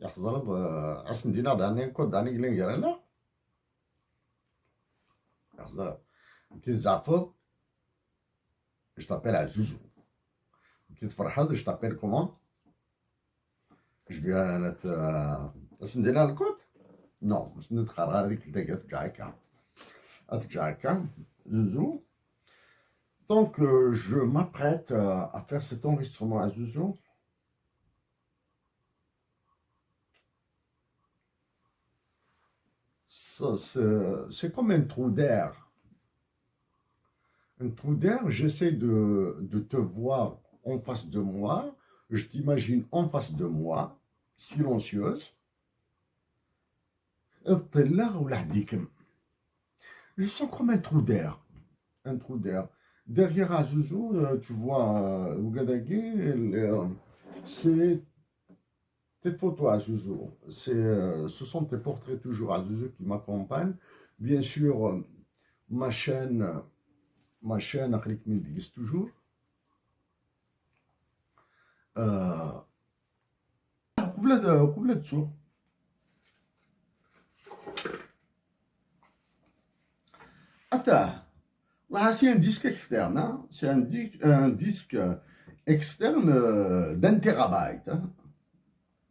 يحصل أسندينا داني كود داني جلين جرلا يحصل كي زعفو je t'appelle à Zouzou كي فرحان je t'appelle comment je viens أسندينا الكود non مش نتخرج هذيك اللي ترجع هكا Zouzou. Donc, je m'apprête à faire cet enregistrement à Zouzou. C'est comme un trou d'air. Un trou d'air, j'essaie de te voir en face de moi. Je t'imagine en face de moi, silencieuse. Je sens comme un trou d'air. Un trou d'air. Derrière Azouzou, tu vois, c'est tes photos Azouzou. Ce sont tes portraits toujours Azouzou qui m'accompagnent. Bien sûr, ma chaîne, Akhlik Mindigis toujours. قبلة شو Attends. Là, c'est un disque externe, hein? C'est un disque externe d'un terabyte. Hein?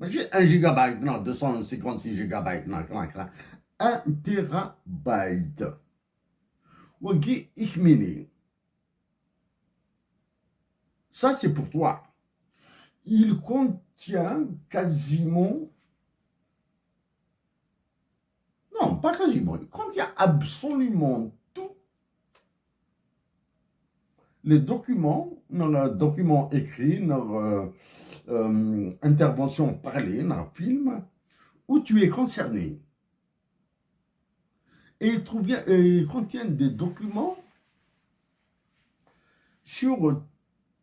J'ai 1 gigabyte, non, 256 gigabytes, non, 1 terabyte. Wagi Ikhmini. Ça, c'est pour toi. Il contient quasiment. Non, pas quasiment. Il contient absolument les documents, nos documents écrits, nos interventions parlées, nos films, où tu es concerné. Et ils contiennent des documents sur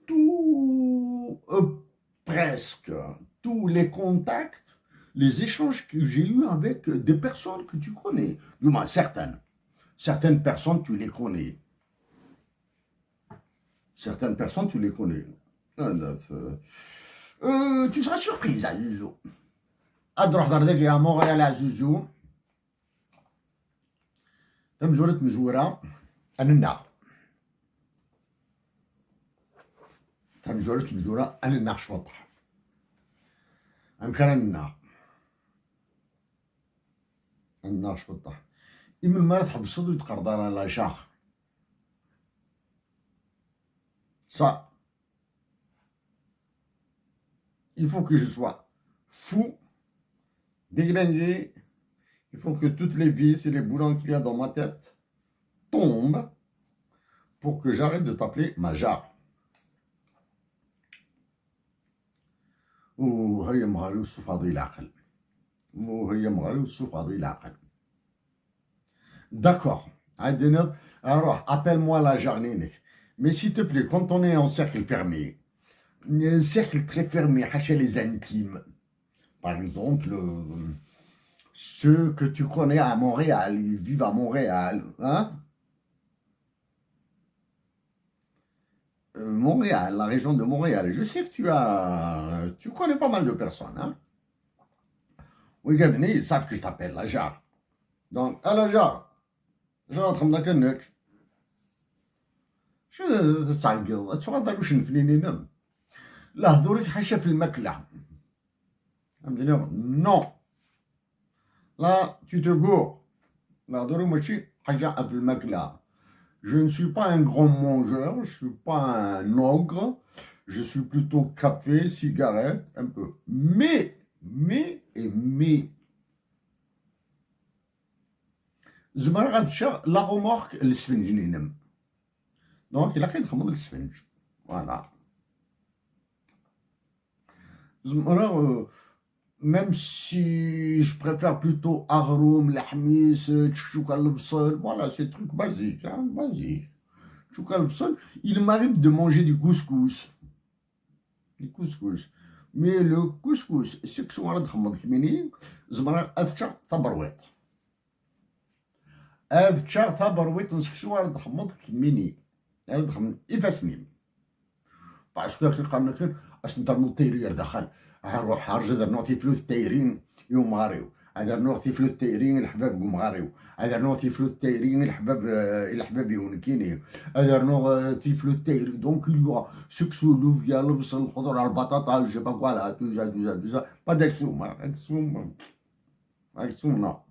tout, presque, tous les contacts, les échanges que j'ai eus avec des personnes que tu connais. Du moins, certaines personnes, tu les connais. Certaines personnes, tu les connais. Tu seras surprise à Zouzou. أدرح دردك يا مغرى على زوزو. تم زورت مزورة أنا النار شوطح. أم كان النار شوطح. إما المرض حب الصدو يتقردر على شاخ. Ça, il faut que je sois fou, déglingué. Il faut que toutes les vis et les boulons qu'il y a dans ma tête tombent pour que j'arrête de t'appeler Majar. وهي مغاري وصف هذه العقل. D'accord. Alors, appelle-moi la jarninek. Mais s'il te plaît, quand on est en cercle fermé, un cercle très fermé, chez les intimes, par exemple, ceux que tu connais à Montréal, ils vivent à Montréal, hein? Montréal, la région de Montréal. Je sais que tu connais pas mal de personnes, hein? Oui, ils savent que je t'appelle la jarre. Donc, à la jarre, je rentre dans le nuque. شو تعقل تغدر وش نفنيني نم لا هذورك حاشا في الماكلة فهمتني نو لا tu te gourres لا هذورك ماشي حاجة في الماكلة je ne suis pas un grand mangeur je suis pas un ogre je suis plutôt café cigarette un peu mais زمر غادشا لا غومورك السفنجني نم Donc, il a fait un travail de sphinx. Voilà. Même si je préfère plutôt Aghroum, Lahmis, Tchouka al-Bsal, voilà, c'est des trucs basiques, hein, basiques. Tchouka al-Bsal, il m'arrive de manger du couscous. Du couscous. Mais le couscous, c'est que souvent, زمرا أذكر تبرويت. أذكر تبرويت نسكسوها تحمض كميني. يفسني باسكو كي قالنا كان اش نتا نوطيرير دخل روح هرجع نعطي فلوس التايرين يوم غاريو، هذا نعطي فلوس التايرين الحباب يوم غاريو، هذا نعطي فلوس التايرين الحباب يونكيني، هذا نعطي فلوس التايرين. دونك يلوا سكسو لوفيا البصل الخضر البطاطا جو با كوا لا توجا با داكسوم اكسوم لا.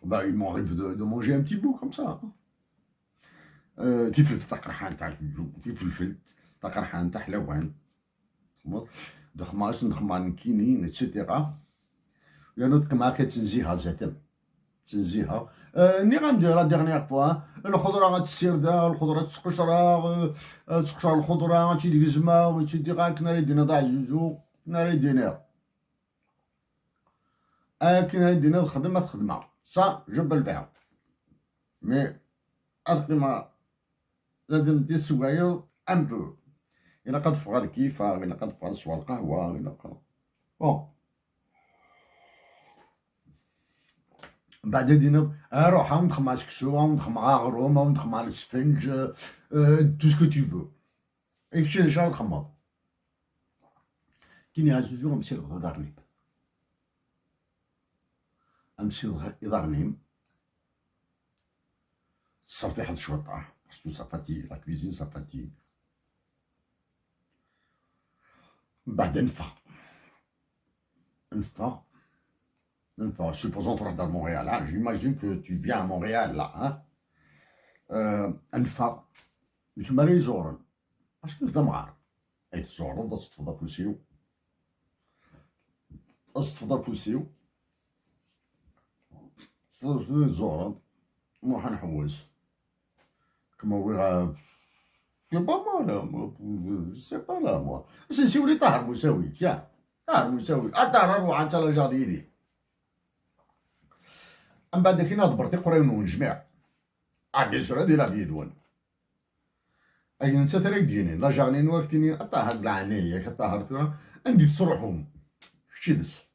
Bah, il m'arrive de manger un petit bout comme ça. تيفلت تقرحان تاع جوجو، تيفلفلت تقرحان تاع حلوان، دخماس نخمان كينين اتسيتيرا. يا نوت كما كتنزيها زاتم تنزيها. ني غندير لا ديرنيير فوا الخضره غتسيردا، الخضره تسقشر الخضره تيديك الزما تيدي غاك ناري دينا ضاع جوجو ناري دينا كنا دينا الخدمه صا جبل بها. مي القيمه لازم دير سوايا ان بو، إلا قد فغا الكيفة، إلا قد فغا نسوا القهوة، إلا قد بون. بعد دينا روح ندخل مع سكسو، ندخل مع غروم، ندخل مع السفنج، تو سكو تو فو، اكشي نشا نخمض. كي نعزوزو نمشي لغدارنيم، نمشي لغدارنيم، صرتي حد شوطة، باسكو سا فاتيغ، لا كويزين سا فاتيغ. بعد نفا supposons تروح dans Montréal, hein? J'imagine que tu viens à Montréal là, hein? نفا يكمل يزورن اش نبدا معار اي تزورن دا تفضل بوسيو زورن نروح نحوس كما هو يا با مالا سي با لا موا باش نسيولي طاهر مساوي تيا طاهر مساوي الدار نروح انت لا جاديدي. من بعد كي نهضر تيقراو ونجمع بيان سور هادي لا في دوان اي انت تراك ديني لا جاغنين وقتني الطاهر بلا عناية كطاهر ترى عندي تصرحهم شتي دس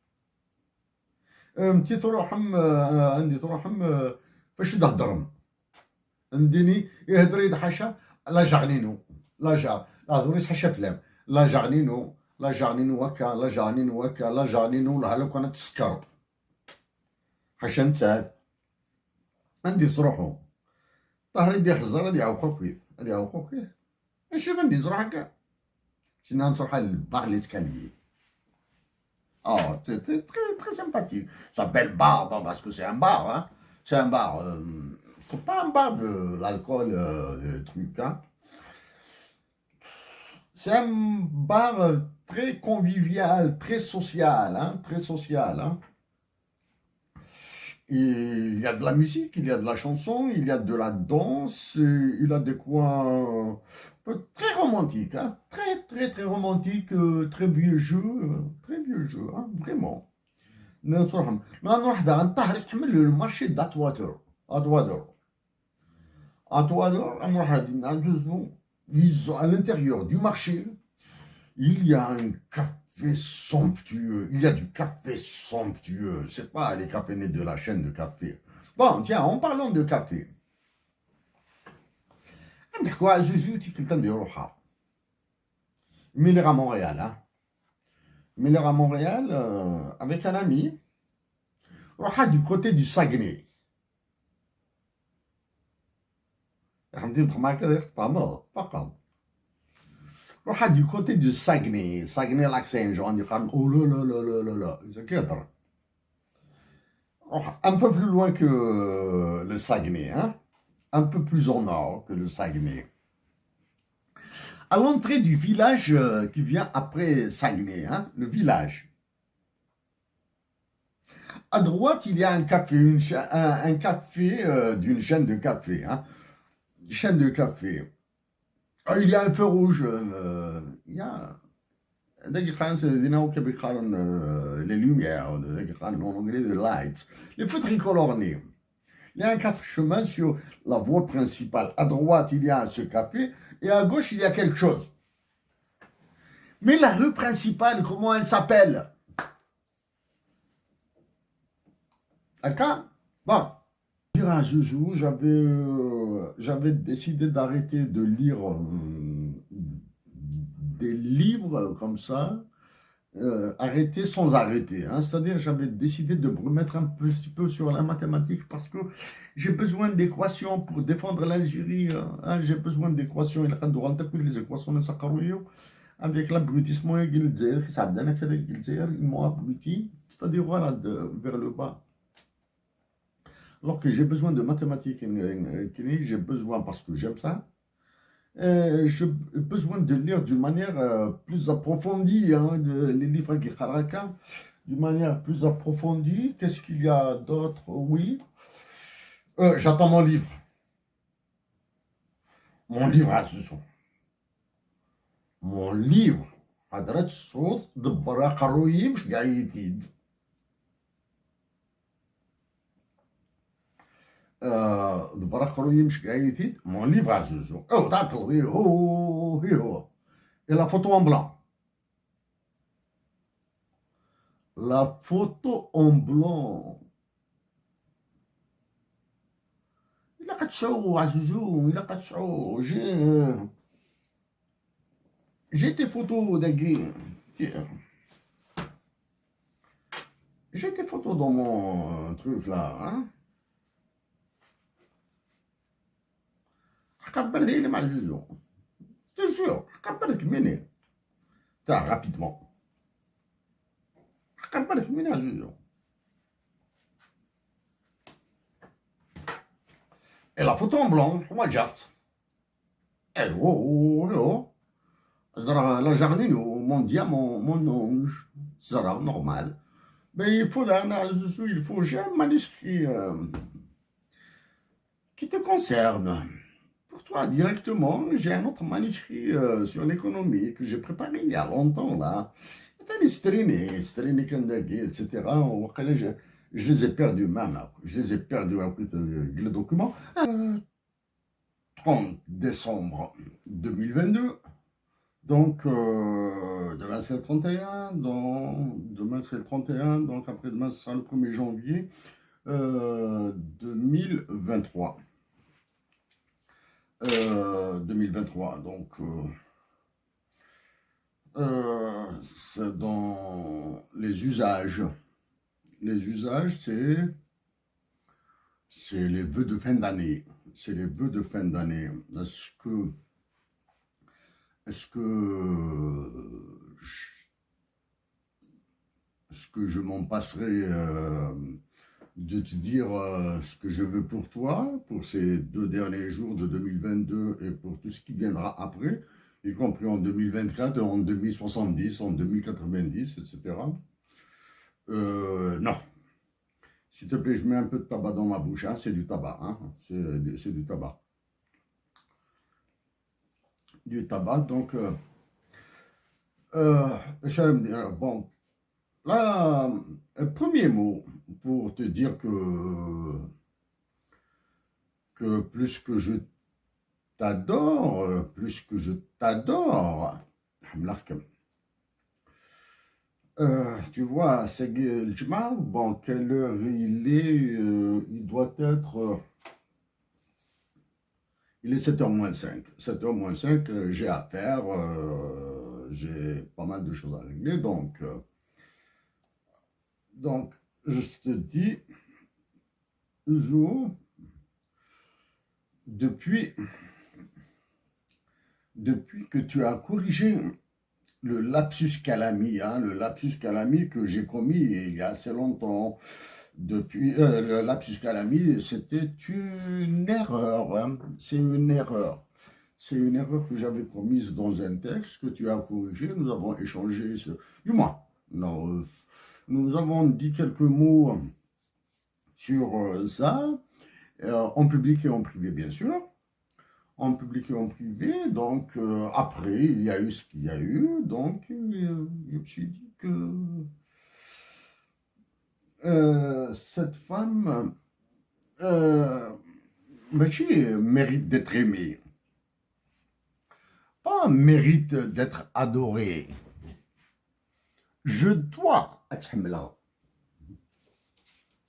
متي تروحهم عندي تروحهم فاش تهضرهم عنديني يهضر يضحشا لا جاغنينو لا دوري حاشا فلام لا جاغنينو هكا لا جاغنينو هكا لا جاغنينو لها لو كانت تسكر حاشا نتاع عندي تصروحو طاهر يدي خزر هادي يعوقو فيه ماشي غندي نصروح هكا سينا نصروح البار لي سكاليي très sympathique. Ça s'appelle bar, parce que c'est un bar, hein. C'est un bar. C'est pas un bar de l'alcool, truc, hein. C'est un bar très convivial, très social, hein. Très social, hein. Et il y a de la musique, il y a de la chanson, il y a de la danse, il a des coins très romantiques, hein. Très romantique, très vieux jeu, hein, vraiment. نروح نطهر يحمل le marché d'Atwater. نروح à l'intérieur du marché, il y a un café somptueux, c'est pas les cafés de la chaîne de café. Bon, tiens, en parlant de café, نحكوا على زوزو تيكلتا نديروها. ميلير à Montréal, hein. Miller à Montréal, avec un ami, روحا du côté du Saguenay. روحا du côté du Saguenay, lac Saint-Jean, oh là, c'est كيهضر. Un peu plus loin que le Saguenay, hein, un peu plus au nord que le Saguenay. À l'entrée du village qui vient après Saguenay, hein, le village. À droite, il y a un café, un café d'une chaîne de café, hein, chaîne de café. Il y a un feu rouge, il y a les lumières, en anglais, les lights, les feux tricolores. Il y a un quatre chemins sur la voie principale. À droite, il y a ce café, et à gauche, il y a quelque chose. Mais la rue principale, comment elle s'appelle? D'accord? Bon. Dire à Zouzou, j'avais décidé d'arrêter de lire des livres comme ça, arrêtés sans arrêter. Hein. C'est-à-dire, j'avais décidé de me remettre un petit peu sur la mathématique parce que j'ai besoin d'équations pour défendre l'Algérie. Hein. J'ai besoin d'équations. Il y a les équations avec l'abrutissement ils m'ont abruti, c'est-à-dire voilà, vers le bas. Alors que j'ai besoin de mathématiques, j'ai besoin, parce que j'aime ça, j'ai besoin de lire d'une manière plus approfondie, hein, les livres qui Haraka, d'une manière plus approfondie. Qu'est-ce qu'il y a d'autre? Oui. J'attends mon livre. Mon livre, mon livre. حضرت الصوت دبر قرويي مش قاع يتيد دبر قرويي مش قاع يتيد مون ليفر عزوزو او تعطل هو et la photo en blanc. La photo en blanc. إلا قتشعو عزوزو إلا قتشعو j'ai des photos d'Agui. J'ai des photos dans mon truc là. Hein? Je te jure. Rapidement. Et la photo en blanc, moi j'ai. Eh oh. La jardine, mon diamant, mon ange, c'est normal. Mais il faut j'ai un manuscrit qui te concerne. Pour toi, directement, j'ai un autre manuscrit sur l'économie que j'ai préparé il y a longtemps, là. etc. Je les ai perdus même. Je les ai perdus après le document. 30 décembre 2022. Donc, demain c'est le 31, demain c'est le 31, donc après-demain ce sera le 1er janvier 2023. 2023, donc c'est dans les usages. Les usages, c'est les vœux de fin d'année. C'est les vœux de fin d'année. Est-ce que je m'en passerai de te dire ce que je veux pour toi, pour ces 2 derniers jours de 2022 et pour tout ce qui viendra après, y compris en 2024, en 2070, en 2090, etc. Non. S'il te plaît, je mets un peu de tabac dans ma bouche, hein, c'est du tabac, hein, c'est du tabac. Du tabac, donc bon, là, premier mot pour te dire que plus que je t'adore, tu vois, c'est le bon, quelle heure il est, il doit être... Il est 7h moins 5. 7h moins 5, j'ai à faire, j'ai pas mal de choses à régler, donc je te dis, toujours, depuis que tu as corrigé le lapsus calami, hein, que j'ai commis il y a assez longtemps, depuis le lapsus calami, c'était une erreur, hein, c'est une erreur que j'avais commise dans un texte que tu as corrigé. Nous avons échangé, du moins, non, nous avons dit quelques mots sur ça, en public et en privé, bien sûr. En public et en privé, donc après, il y a eu ce qu'il y a eu, donc je me suis dit que cette femme mérite d'être aimée, pas mérite d'être adorée. Je dois أتحملها.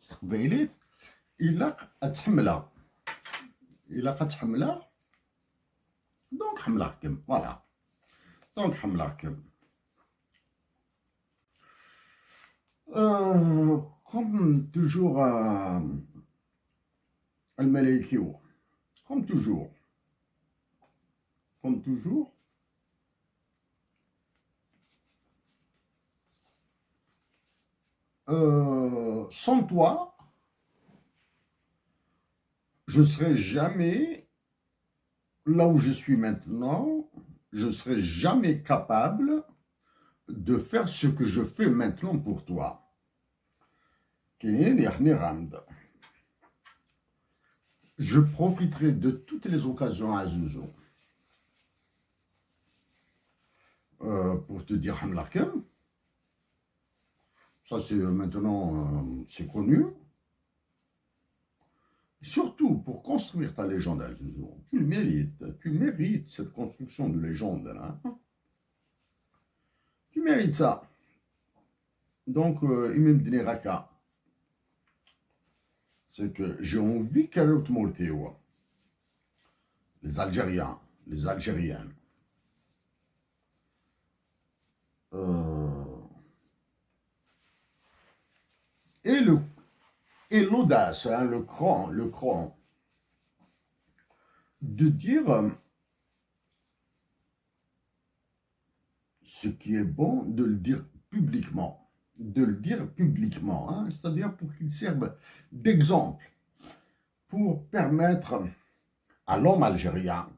استقبلت إلا أتحملها. إلا قتحملها donc حملها كم voilà. Donc, Hamlark. Comme toujours, Al-Malaikio. Comme toujours. Comme toujours. Sans toi, je ne serai jamais là où je suis maintenant. Je ne serai jamais capable de faire ce que je fais maintenant pour toi. Je profiterai de toutes les occasions à Zouzou pour te dire Hamlarkem. Ça, c'est maintenant, c'est connu. Surtout pour construire ta légende à Zouzou. Tu le mérites. Tu mérites cette construction de légende. Là. Tu mérites ça. Donc, Imam Dini Raka, c'est que j'ai envie qu'elle te les Algériens, les Algériennes. Et l'audace, hein, le cran, de dire ce qui est bon, de le dire publiquement. Hein, c'est-à-dire pour qu'il serve d'exemple, pour permettre à l'homme algérien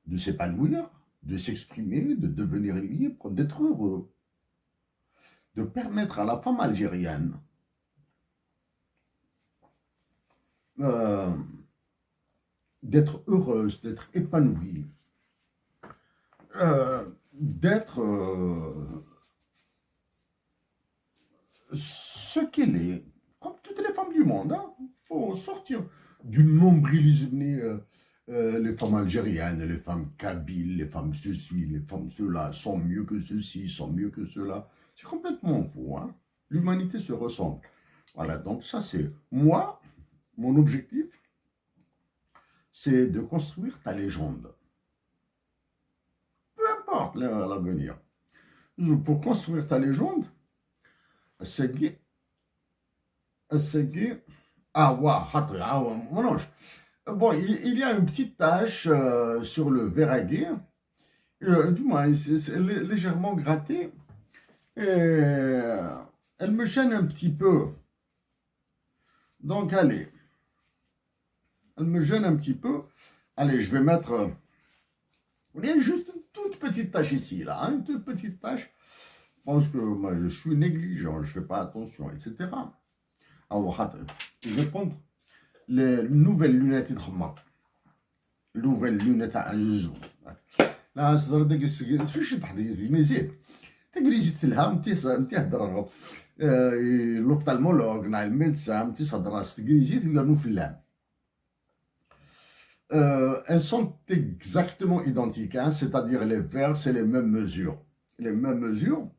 de s'épanouir, de s'exprimer, de devenir libre, d'être heureux, de permettre à la femme algérienne d'être heureuse, d'être épanouie, d'être ce qu'elle est, comme toutes les femmes du monde. Il faut sortir du nombrilisme. Les femmes algériennes, les femmes kabyles, les femmes ceci, les femmes cela sont mieux que ceci, sont mieux que cela. C'est complètement faux. Hein? L'humanité se ressemble. Voilà, donc ça c'est moi, mon objectif, c'est de construire ta légende. Peu importe l'avenir. Pour construire ta légende, c'est mon ange. Bon, il y a une petite tache sur le verre à gué, du moins, c'est légèrement gratté, et elle me gêne un petit peu. Donc, allez, elle me gêne un petit peu. Allez, je vais mettre, il y a juste une toute petite tache ici, là, hein, une toute petite tache. Je pense que moi, je suis négligent, je ne fais pas attention, etc. Alors, je vais prendre les nouvelles lunettes de Khama. Nouvelles lunettes à Zouzou. لا صدر داك السكين شو شي تحضير مزيد تقري جيت لها متي هضر l'ophtalmologue نا الميدسان متي صدر تقري جيت يقولوا فلان. Elles sont exactement identiques, hein, c'est-à-dire les verres, c'est les mêmes mesures. Les mêmes mesures,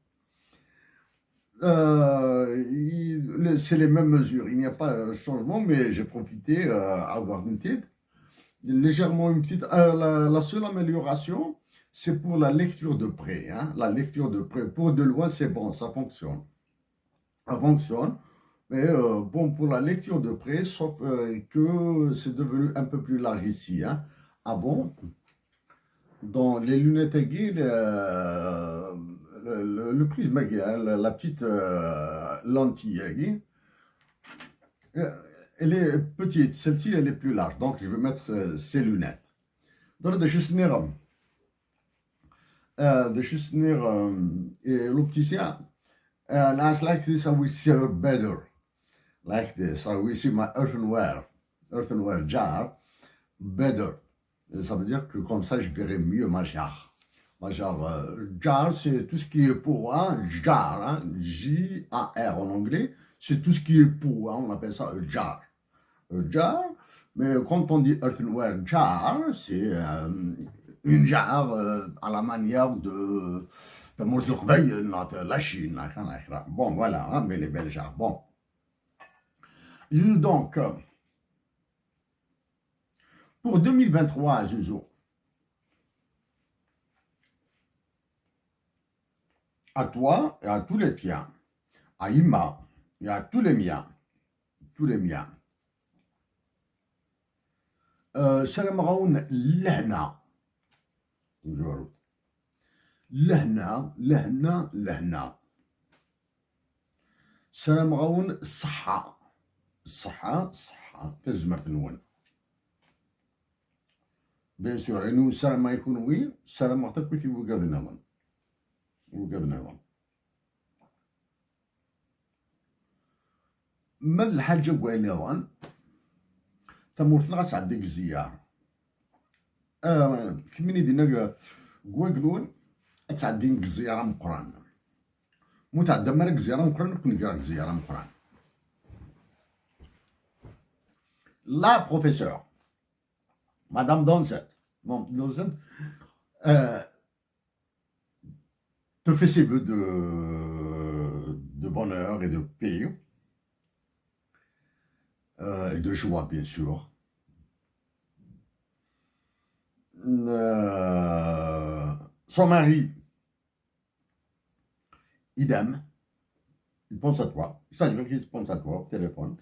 c'est les mêmes mesures. Il n'y a pas de changement, mais j'ai profité à avoir une tête. Légèrement une petite. La seule amélioration, c'est pour la lecture de près. Hein, la lecture de près. Pour de loin, c'est bon, ça fonctionne. Ça fonctionne. Mais bon, pour la lecture de près, sauf que c'est devenu un peu plus large ici. Hein. Ah bon? Dans les lunettes aiguës, le prisme aiguë, hein, la petite lentille aiguë, elle est petite. Celle-ci, elle est plus large. Donc, je vais mettre ces lunettes. Donc, de juste l'opticien, nice like this, I will see her better. Like this, I will see my earthenware jar better. Et ça veut dire que comme ça, je verrai mieux ma jarre. Ma jarre, jar, c'est tout ce qui est pot, hein, jar, hein, J-A-R en anglais, c'est tout ce qui est pot, hein, on appelle ça jar. Jar, mais quand on dit earthenware jar, c'est une jarre à la manière de la Chine. Bon, voilà, hein, mais les belles jarres. Bon. Donc, pour 2023 à Zouzou, à toi et à tous les tiens, à Ima et à tous les miens, tous les miens. سلام غاون لهنا جورو لهنا سلام غاون الصحة تزمر تنون بيان سور انو السلام ما يكون وي السلام عطاك كي وقاد نظام ماذا الحاجة قوي نظام تمورتنا غاس عندك الزيارة كميني دينا قواقلون تعدين الزيارة مقران متعدى مالك زيارة مقران كون قراك زيارة مقران لا بروفيسور مدام دونسет te fait ses vœux de bonheur et de paix et de joie bien sûr. Son mari, idem, il pense à toi. C'est-à-dire qu'il pense à toi au téléphone.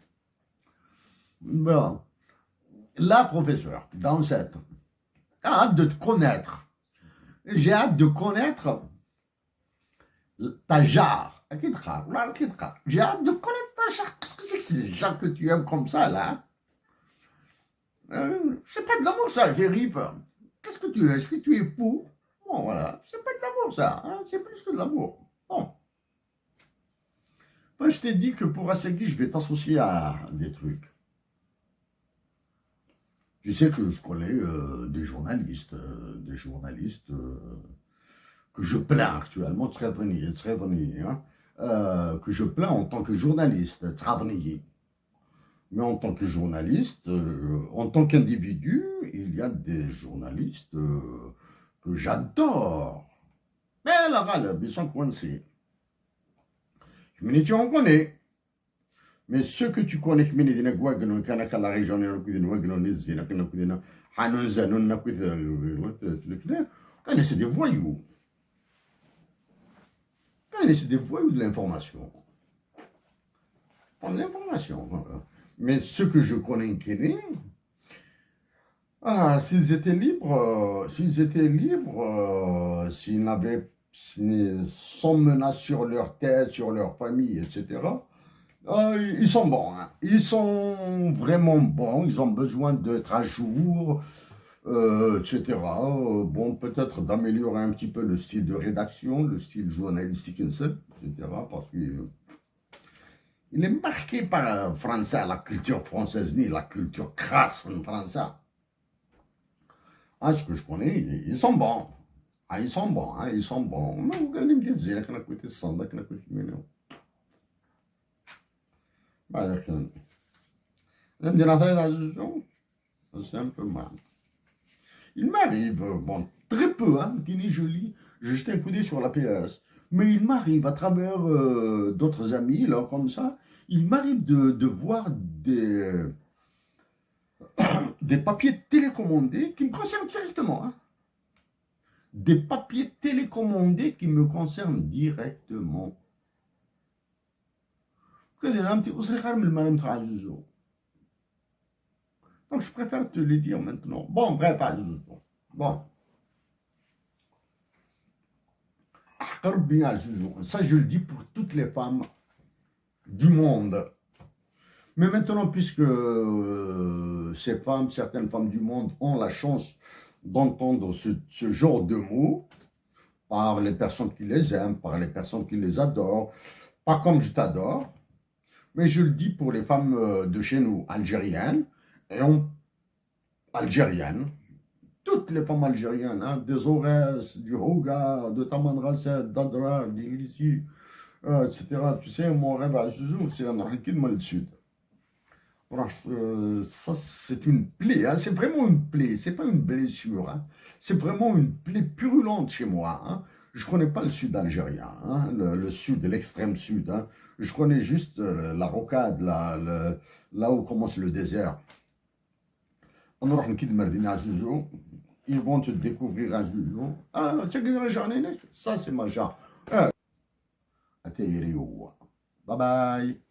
Bon. La professeure, dans cette, hâte de te connaître. J'ai hâte de connaître ta jarre. J'ai hâte de connaître ta jarre. Qu'est-ce que c'est que ces jarres que tu aimes comme ça, là? C'est pas de l'amour, ça, Philippe. Qu'est-ce que tu es? Est-ce que tu es fou? Bon, voilà. C'est pas de l'amour, ça. Hein? C'est plus que de l'amour. Bon. Moi, je t'ai dit que pour Asagi, je vais t'associer à des trucs. Tu sais que je connais des journalistes que je plains actuellement, hein, que je plains en tant que journaliste, mais en tant que journaliste, en tant qu'individu, il y a des journalistes que j'adore. Mais la râle, ils sont coincés. Tu en connais. Mais ceux que tu connais, qui m'ont la région, c'est des voyous. C'est des voyous de l'information. Pas de l'information. Mais ceux que je connais, s'ils étaient libres, s'ils n'avaient sans menace sur leur tête, sur leur famille, etc., ils sont bons, hein. Ils sont vraiment bons, ils ont besoin d'être à jour, etc. Bon, peut-être d'améliorer un petit peu le style de rédaction, le style journalistique, etc. Parce qu'il est marqué par le français, la culture française, ni la culture crasse française. Ce que je connais, ils sont bons. Ils sont bons, hein, ils sont bons. Mais vous allez me dire, qu'on a coûté 100, qu'on a coûté 1 million. C'est un peu mal. Il m'arrive, bon, très peu, hein, je lis, je jette un coup d'œil sur la PS, mais il m'arrive à travers d'autres amis, là, comme ça, il m'arrive de voir des papiers télécommandés qui me concernent directement. Hein. Des papiers télécommandés qui me concernent directement. Donc je préfère te le dire maintenant. Bon, bref, bon. Ça, je le dis pour toutes les femmes du monde. Mais maintenant, puisque certaines femmes du monde ont la chance d'entendre ce genre de mots par les personnes qui les aiment, par les personnes qui les adorent, pas comme je t'adore, mais je le dis pour les femmes de chez nous, algériennes, toutes les femmes algériennes, hein, des Aurès, du Houga, de Tamanrasset, d'Adra, d'Ilissi, etc. Tu sais, mon rêve à Zouzou, c'est un ranking dans le sud. Ça, c'est une plaie, hein, c'est vraiment une plaie, c'est pas une blessure, hein, c'est vraiment une plaie purulente chez moi. Hein. Je connais pas le sud algérien, hein, le sud, l'extrême sud. Hein. Je connais juste la rocade, là où commence le désert. Ils vont te découvrir à Zouzou. Ça, c'est ma genre. تيريو. باي باي.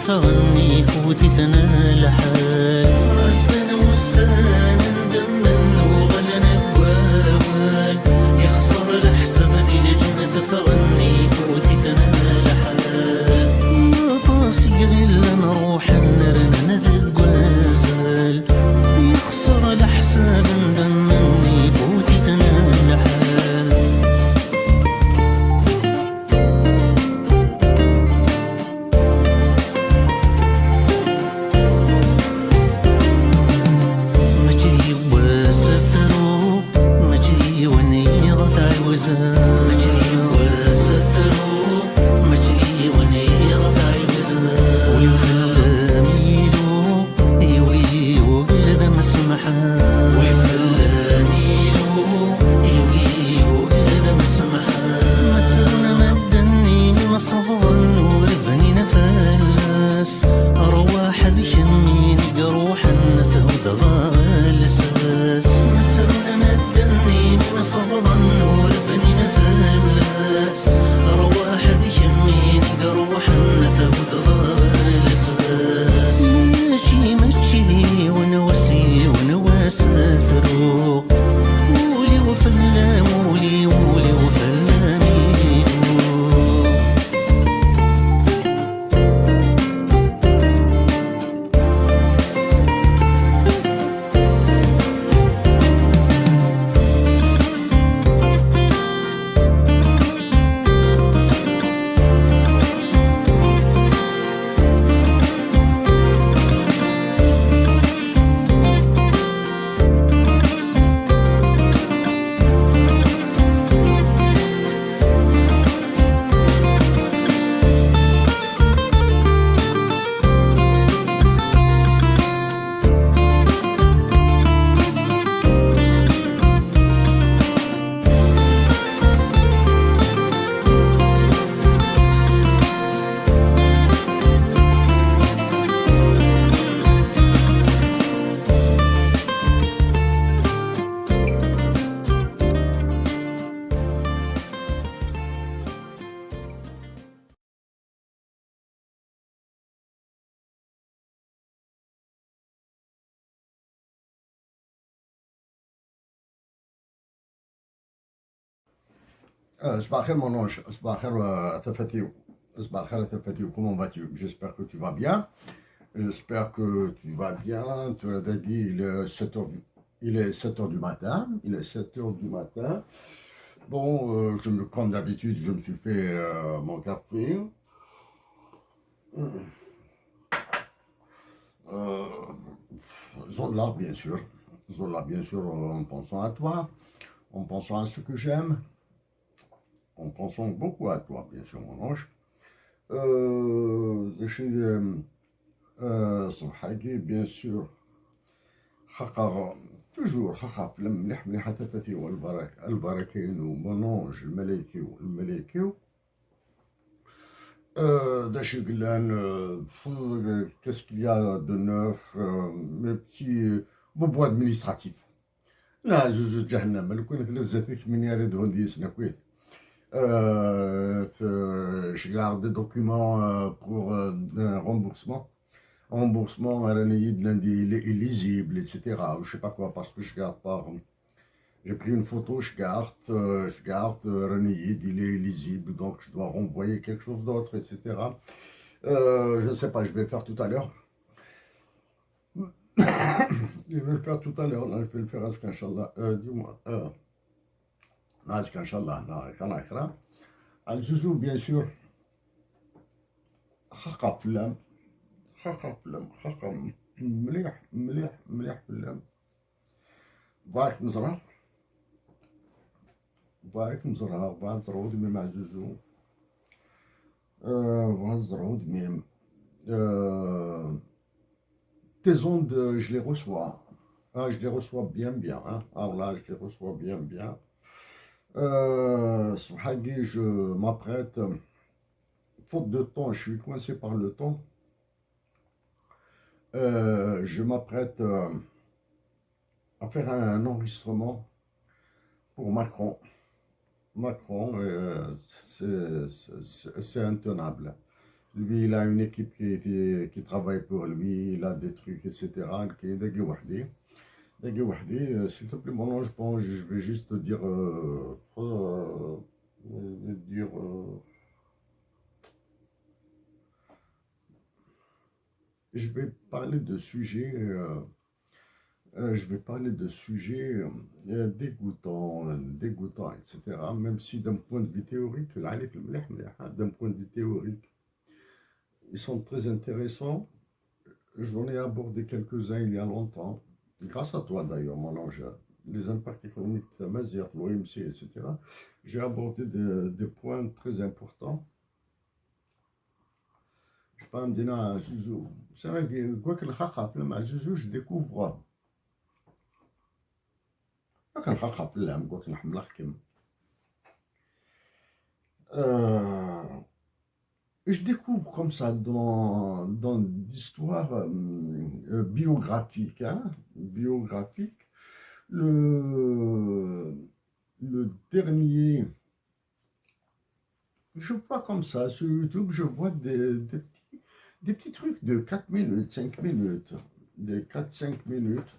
فغني فوتي ثنا لحال ربنا وسانا ندمن وغلنا القوال يخسر الحساب دي لجنة فغني فوتي ثنا لحال طاسي غير نروح نرنا نتقوازل يخسر الحساب ندمني فوتي ثنا لحال مجري وسثرو مجري ونيرة عيزنا ويفل ميلو يوي وقد مسمحا ويفل ميلو يوي وقد مسمحا مثلنا مدني مصفظن ورذني نفلس أرواح ذكني قروحا ثود غالساس مثلنا مدني صباح الخير mon ange, صباح الخير تفاتيو, صباح الخير تفاتيو, comment vas-tu? J'espère que tu vas bien. J'espère que tu vas bien. Tu l'as dit, il est 7 heures du matin. Il est 7 heures du matin. Bon, comme d'habitude, je me suis fait mon café. Euh, Zola, bien sûr. Zola, bien sûr, en pensant à toi, en pensant à ce que j'aime, en pensant beaucoup à toi, bien sûr, mon ange. صبحكي bien sûr. خاخا توجور خاخا فيلم مليح مليح تفاتي البركين ومونونج الملايكيو داش قلان qu'est-ce qu'il y a de neuf mes petits بوبو administratif لا جوج جهنم لو كنت لزتك من يريد هندي سنكويت je garde des documents pour un remboursement il est illisible, etc. Ou je sais pas quoi, parce que je garde pas. J'ai pris une photo, je garde, Renéid, il est illisible, donc je dois renvoyer quelque chose d'autre, etc. Je ne sais pas, je vais le faire tout à l'heure. Je vais le faire tout à l'heure, là, je vais le faire à ce qu'Inch'Allah, dis-moi. À ce qu'Inch'Allah, là, Al-Zouzou, bien sûr. خاقة فلام خاقة مليح مليح مليح فلام ضايق مزرعة ضايق نزرعو دمي مع زوزو نزرعو دمي tes ondes je les reçois je les reçois bien hein. Alors là je les reçois bien صبحاكي je m'apprête faute de temps, je suis coincé par le temps. Je m'apprête à faire un enregistrement pour Macron. Macron, c'est intenable. Lui, il a une équipe qui travaille pour lui, il a des trucs, etc. S'il te plaît, mon ange, je vais juste te dire... je vais parler de sujets, dégoûtants, etc. Même si d'un point de vue théorique, ils sont très intéressants. J'en ai abordé quelques-uns il y a longtemps, grâce à toi d'ailleurs, mon ange. Les impacts économiques de Mazir, l'OMC, etc. J'ai abordé des points très importants. Je fais un dîner à Zouzou. C'est vrai que quoi que le khakha à Zouzou, je découvre. Quand le khakha quoi que je découvre comme ça dans l'histoire biographique, le dernier. Je vois comme ça sur YouTube, je vois des petits trucs de 4 minutes, 5 minutes, de 4-5 minutes,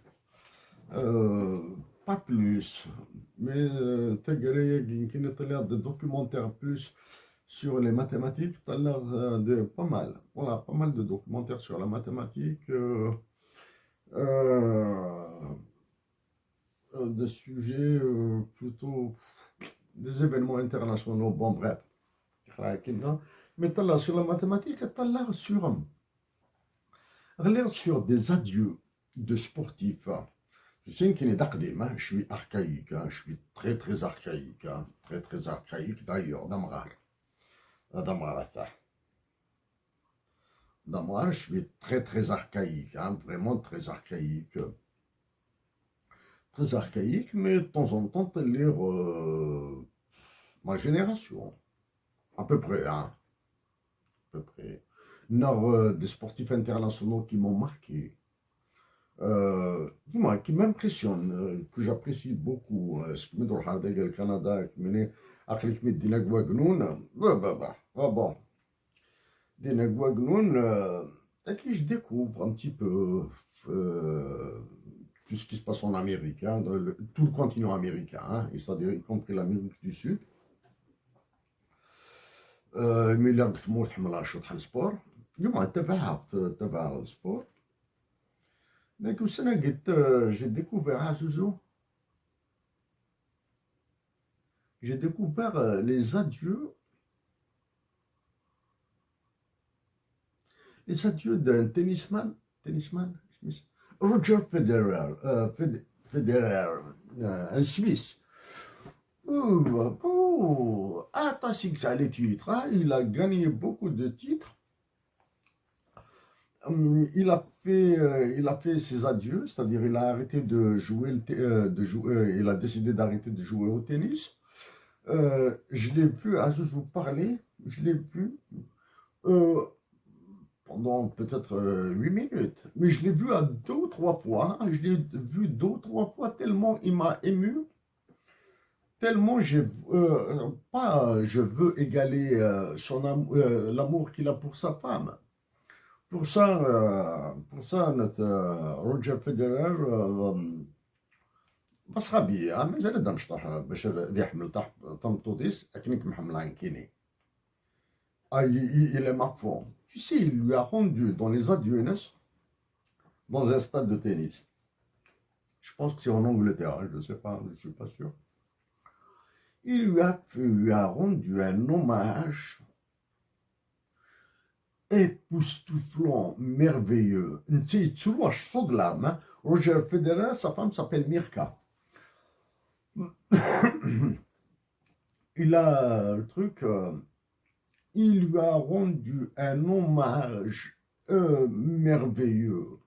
pas plus, mais il y a des documentaires plus sur les mathématiques, tu as l'air de pas mal, voilà, pas mal de documentaires sur la mathématique, des sujets plutôt, des événements internationaux, bon bref. Mais là, sur la mathématique, là, sur des adieux de sportifs. Je sais qu'il est d'Aqdim, je suis archaïque, je suis très archaïque, très archaïque d'ailleurs, Damrar, je suis très archaïque, vraiment très archaïque, mais de temps en temps, lire ma génération. À peu près, à peu près. Des sportifs internationaux qui m'ont marqué, qui m'impressionnent, que j'apprécie beaucoup. Ce qui me donne le Canada, qui me dit bon. Je découvre un petit peu tout ce qui se passe en Amérique, tout le continent américain, c'est-à-dire y compris l'Amérique du Sud. مي لا تمور تحمل شوط حل سبور اليوم تبع السبور لكن السنة قلت جي ديكوفير زوزو j'ai découvert les adieux d'un tennisman, Roger Federer, un Suisse. Attention à les titres, hein, il a gagné beaucoup de titres. Il a fait ses adieux, c'est-à-dire il a arrêté de jouer, il a décidé d'arrêter de jouer au tennis. Je l'ai vu à Zouzou parler, je l'ai vu pendant peut-être 8 minutes, mais je l'ai vu à 2 ou 3 fois, je l'ai vu 2 ou 3 fois tellement il m'a ému, tellement je veux égaler l'amour qu'il a pour sa femme. Pour ça notre Roger Federer بس غبي مازال دا مشطح باش يحمل تحت طمطوطيس اكنك محمل عن كيني il est à fond. Tu sais, il lui a rendu dans les adieux dans un stade de tennis. Je pense que c'est en Angleterre, je ne sais pas, je ne suis pas sûr. Il lui a rendu un hommage époustouflant, merveilleux. Tu vois, chaud de larmes. Roger Federer, sa femme s'appelle Mirka. Il a le truc, il lui a rendu un hommage merveilleux.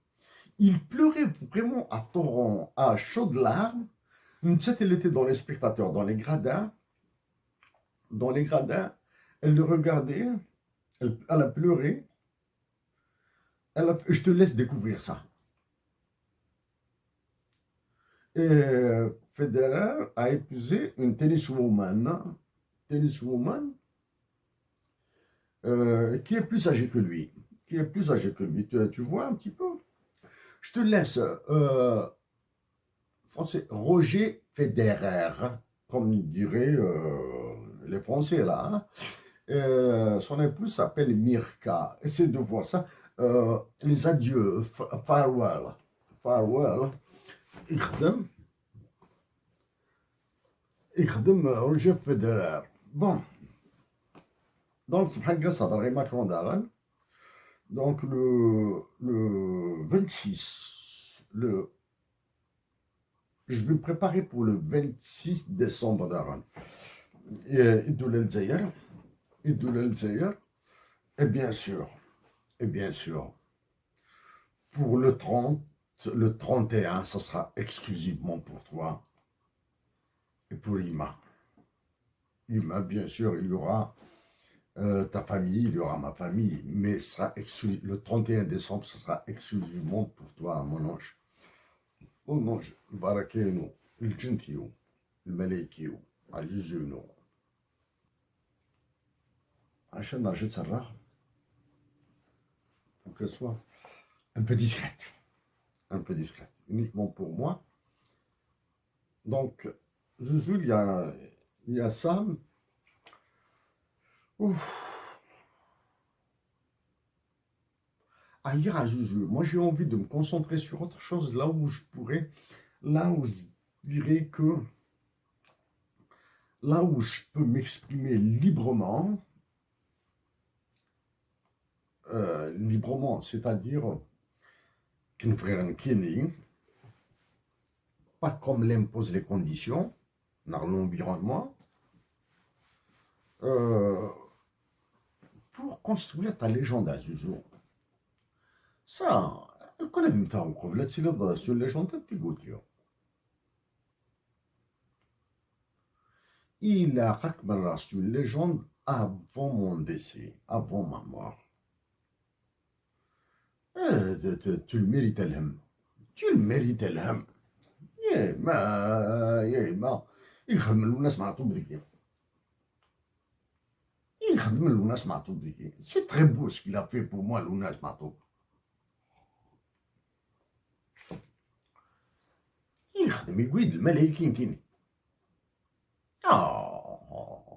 Il pleurait vraiment à torrent, à chaudes larmes. Elle était dans les spectateurs, dans les gradins. Elle le regardait, elle a pleuré. Je te laisse découvrir ça. Et Federer a épousé une tenniswoman qui est plus âgée que lui. Tu vois un petit peu. Je te laisse français, Roger Federer, comme diraient les Français là. Hein. Son épouse s'appelle Mirka. Essaie de voir ça. Les adieux, farewell. يخدم روجر فيدرر. Bon. Donc, Macron d'Aran. Donc, le 26, je vais me préparer pour le 26 décembre d'Aran. Idoul el-Zaïr. Et bien sûr, pour le 30, le 31, ça sera exclusivement pour toi et pour Ima. Ima, bien sûr, il y aura ta famille, il y aura ma famille, mais ça sera le 31 décembre, ce sera exclusivement pour toi, mon ange. Mon ange, Barakeno, le Gentio, le Malekio, Ajuzuno. عشان نرجع تصرخ pour qu'elle soit un peu discrète, uniquement pour moi. Donc, Zouzou, il y a ça. Ailleurs à Zouzou, moi j'ai envie de me concentrer sur autre chose, là où je dirais que, là où je peux m'exprimer librement, c'est-à-dire qu'une frère qui pas comme l'impose les conditions dans l'environnement, pour construire ta légende à Zouzou. Ça, elle connaît même temps, on veut sur la légende, il a raconté sur une légende avant mon décès, avant ma mort. Tu le mérites الهم. يا ما يخدم الناس مع طوب ذكي. C'est très beau ce qu'il a fait pour moi, Lounas Mato. يخدم يقيد الملايكين كيني.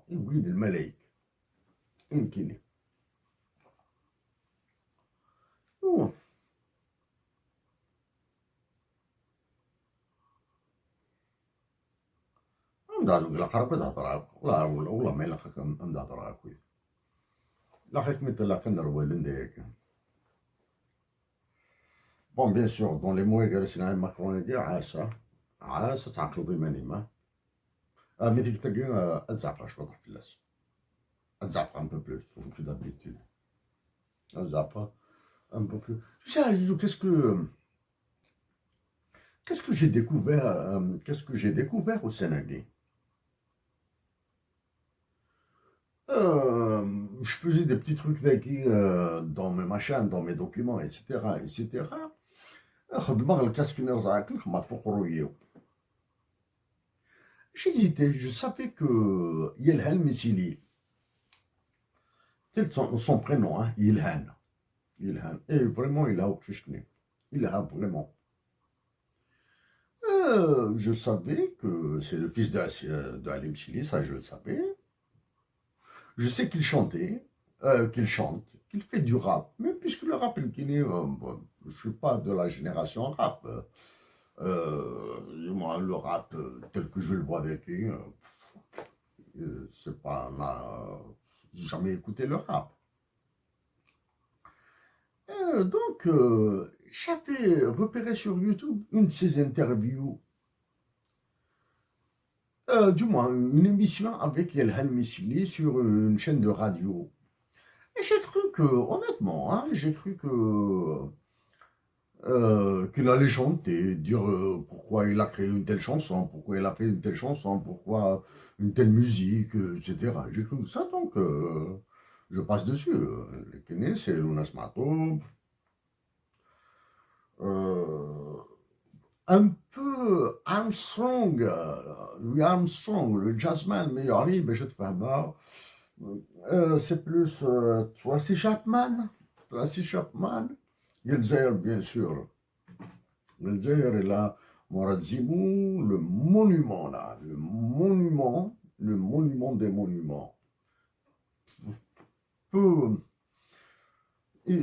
يقيد الملايك. يمكن أوه. أمدادو إلا قرب تهضر هاك والله ما إلا خاك أمدادر هاك لا خاك مثل لا كنروا لنديك بون بيان سور دون لي موي جالسين عند ماكرون كاع عاسة تعقل ضماني ما مي ديك تلقى أتزعفر شوية في اللاس أتزعفر un peu plus que d'habitude أتزعفر un peu plus tu sais Zizou qu'est-ce que j'ai découvert au Sénégal. Je faisais des petits trucs dans mes machins, dans mes documents, etc. خدمة الكاسك نرزعك الخمات فوق رويو. J'hésitais, je savais que Yelhan Missili, tel son prénom, hein, Yelhan. Et vraiment, il a autrichné. Il a vraiment. Je savais que c'est le fils de Halim Chili, ça je le savais. Je sais qu'il chantait, qu'il chante, qu'il fait du rap, mais puisque le rap, bon, je ne suis pas de la génération rap. Moi, le rap tel que je le vois avec lui, c'est pas. J'ai jamais écouté le rap. Donc, j'avais repéré sur YouTube une de ses interviews. Du moins, une émission avec Yelhan Missili sur une chaîne de radio. Et j'ai cru que, honnêtement, hein, j'ai cru que qu'il allait chanter, dire pourquoi il a créé une telle chanson, pourquoi il a fait une telle chanson, pourquoi une telle musique, etc. J'ai cru ça, donc je passe dessus. Les Kenyans, c'est Lunas Mato. Un peu Armstrong, Louis Armstrong, le jazzman, mais arrive, je te fais mal. C'est plus Tracy Chapman. Yelzaïr, bien sûr. Yelzaïr est là. Morad Zimou, le monument là. Le monument des monuments. Il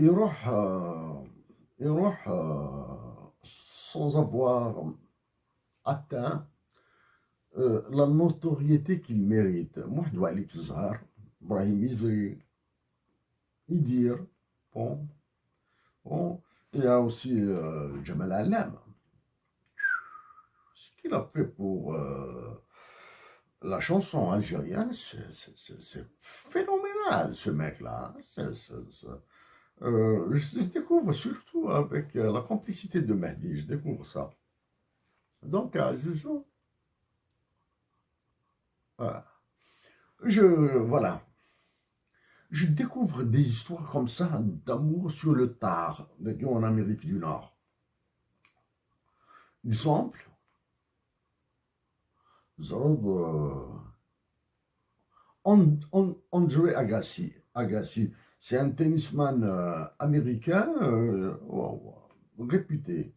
sans avoir atteint la notoriété qu'il mérite. Moi, je dois aller Zahar, Brahim Izri, Idir, bon. Il y a aussi Jamal Alam. Ce qu'il a fait pour la chanson algérienne, c'est phénoménal, ce mec-là. Je découvre surtout avec la complicité de Mehdi, je découvre ça. Donc, Zizou, voilà. Je découvre des histoires comme ça d'amour sur le tard, en Amérique du Nord. Exemple, André Agassi, c'est un tennisman américain réputé.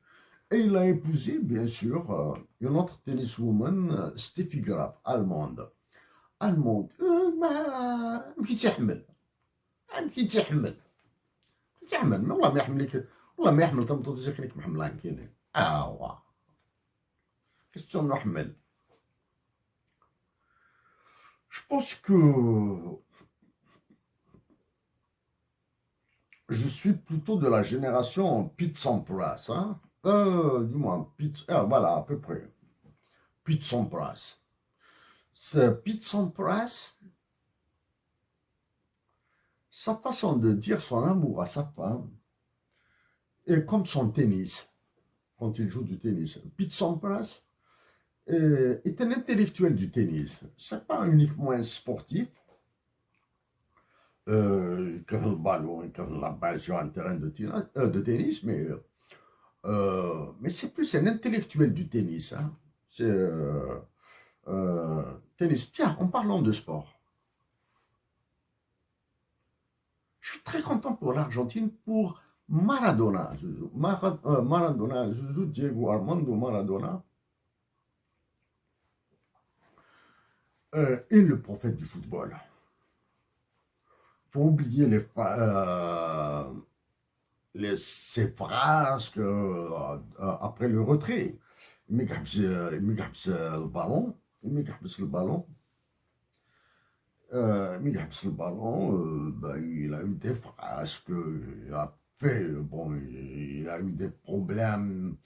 Et il a épousé, bien sûr, une autre tenniswoman, Steffi Graf, allemande. كي تحمل ما والله ما يحملك والله ما يحمل تمطو تجيك محملان كاينين كيش نحمل. Je pense que je suis plutôt de la génération Pete Sampras, hein? Du moins Pete, voilà à peu près Pete Sampras. Pete Sampras, sa façon de dire son amour à sa femme est comme son tennis, quand il joue du tennis. Pete Sampras est un intellectuel du tennis. C'est pas uniquement un sportif. Il crève le ballon, il crève la balle sur un terrain de tennis, mais c'est plus un intellectuel du tennis. Hein. C'est tennis. Tiens, en parlant de sport, je suis très content pour l'Argentine, pour Maradona, Diego Armando Maradona, est le prophète du football. faut oublier ces phrases après le retrait. Il le ballon, le ballon. Le ballon, il a eu des phrases qu'il a fait. Bon, il a eu des problèmes,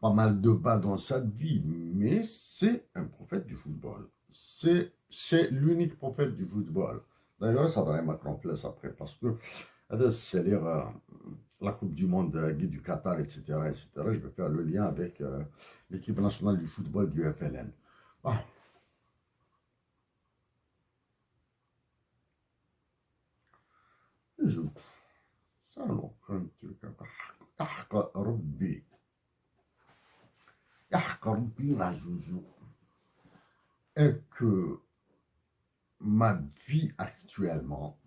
pas mal de bas dans sa vie, mais c'est un prophète du football. C'est l'unique prophète du football. D'ailleurs, ça donnerait Macron Place après, parce que c'est lire la Coupe du Monde du Qatar, etc., etc. Je vais faire le lien avec l'équipe nationale du football du FLN. Ah. Ça, non, يحق ربي يحق ربي مع Zouzou est que ma vie actuellement,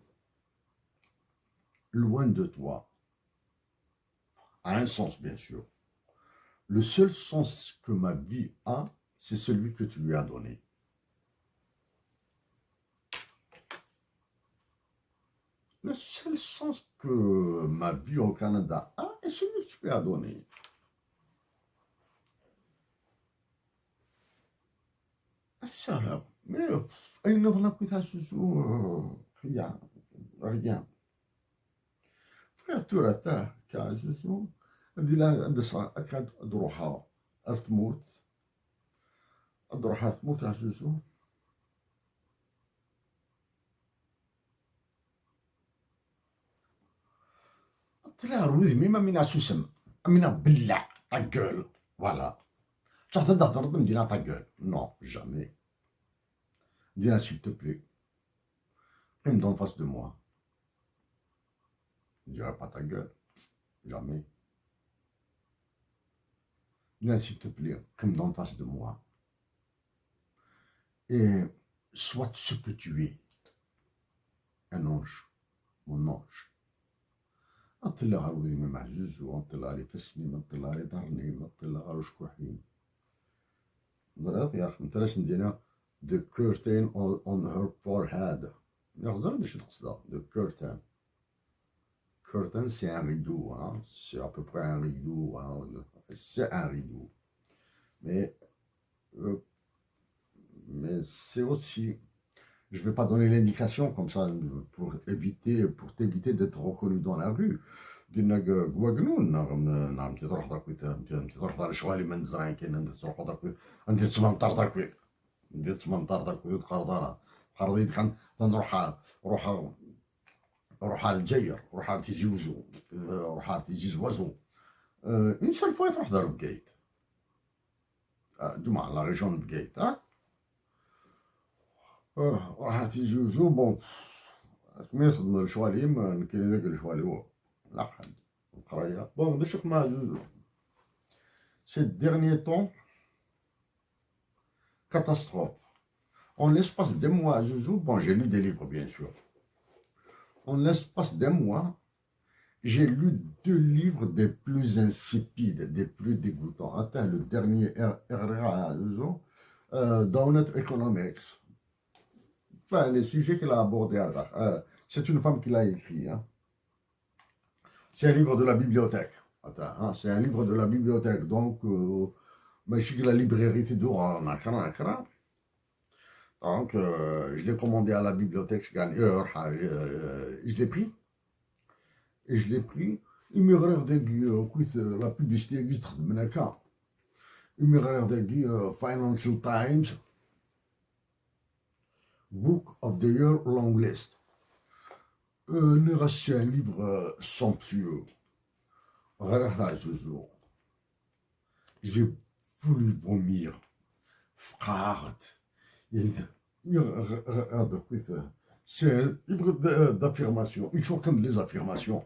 loin de toi, a un sens, bien sûr. Le seul sens que ma vie a, c'est celui que tu lui as donné. Le seul sens que ma vie au Canada a est celui que tu lui as donné. Ça là, mais il ne va pas rien, rien. Frère, tu as كان جوجو عندي لا عندي كانت روحها تموت روحها تموت على جوجو طلع روزمي ما من سوسم من بلع ta gueule voilà tu as d'entendre me dire ta gueule non jamais dis-la s'il te plaît prends en face de moi je dirai pas ta gueule jamais. Viens, s'il te plaît, comme en face de moi. Et sois ce que tu es. Un ange. Mon ange. أطلع عاودي ما معزوز وأطلع لي فسني ما أطلع لي ظهرني ما أطلع على شكوحين. ضرات يا أخي متلاش ندينا the curtain on her forehead. نقدر باش تقصدها the curtain. Curtain, c'est un rideau, hein? C'est à peu près un rideau, hein? C'est un rideau. Mais c'est aussi, je ne vais pas donner l'indication comme ça pour t'éviter d'être reconnu dans la rue. دينا كواكنون نعم تروح داك تروح دار شوالي من زرعين كاين تروح داك ندير 18 داك ندير 18 داك قردانه قرديت كان روح على الجير روح على تيجي وزو روح على تيجي زوازو اون سول فوا تروح دار بكايت جمعة لا ريجون بكايت روح على تيجي وزو بون كمية تخدم الشواليم كاين داك الشوالي لا حد القراية بون نبدا نشوف مع زوزو سي ديرنيي طون catastrophe en l'espace des mois Zouzou bon j'ai lu des livres bien sûr. En l'espace d'un mois, j'ai lu 2 livres des plus insipides, des plus dégoûtants. Attends, le dernier, Downed Economics. Enfin, les sujets qu'elle a abordés, c'est une femme qui l'a écrit. Hein. C'est un livre de la bibliothèque. Attends, hein, c'est un livre de la bibliothèque. Donc, je sais que la librairie, c'est d'où on a Donc, je l'ai commandé à la bibliothèque, je l'ai pris. Et je l'ai pris. Il me regardait la publicité, il me regardait Financial Times, Book of the Year Long List. C'est un livre somptueux. J'ai voulu vomir. Frard. C'est un livre d'affirmation. Il faut comme les affirmations.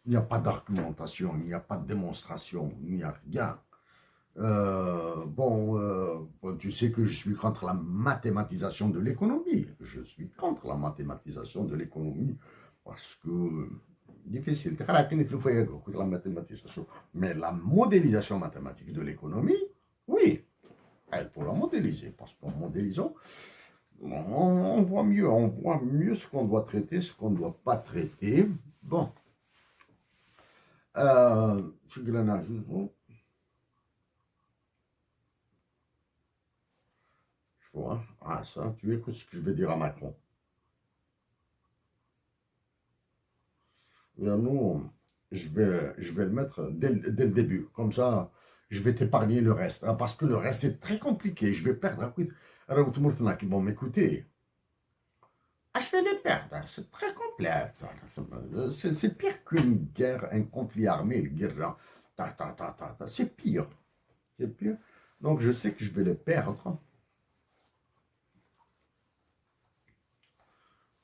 Il n'y a pas d'argumentation, il n'y a pas de démonstration, il n'y a rien. Tu sais que je suis contre la mathématisation de l'économie. Je suis contre la mathématisation de l'économie parce que difficile. La mathématisation. Mais la modélisation mathématique de l'économie, oui. Il faut la modéliser, parce qu'en modélisant, On voit mieux ce qu'on doit traiter, ce qu'on ne doit pas traiter. Bon. Tu vois, ah ça, tu écoutes ce que je vais dire à Macron. Nous, je vais le mettre dès le début. Comme ça, je vais t'épargner le reste. Parce que le reste, c'est très compliqué. Je vais perdre. Alors, tout le monde qui vont m'écouter. Ah, je vais les perdre. C'est très complexe. C'est pire qu'une guerre, un conflit armé, une guerre. C'est pire. C'est pire. Donc, je sais que je vais les perdre.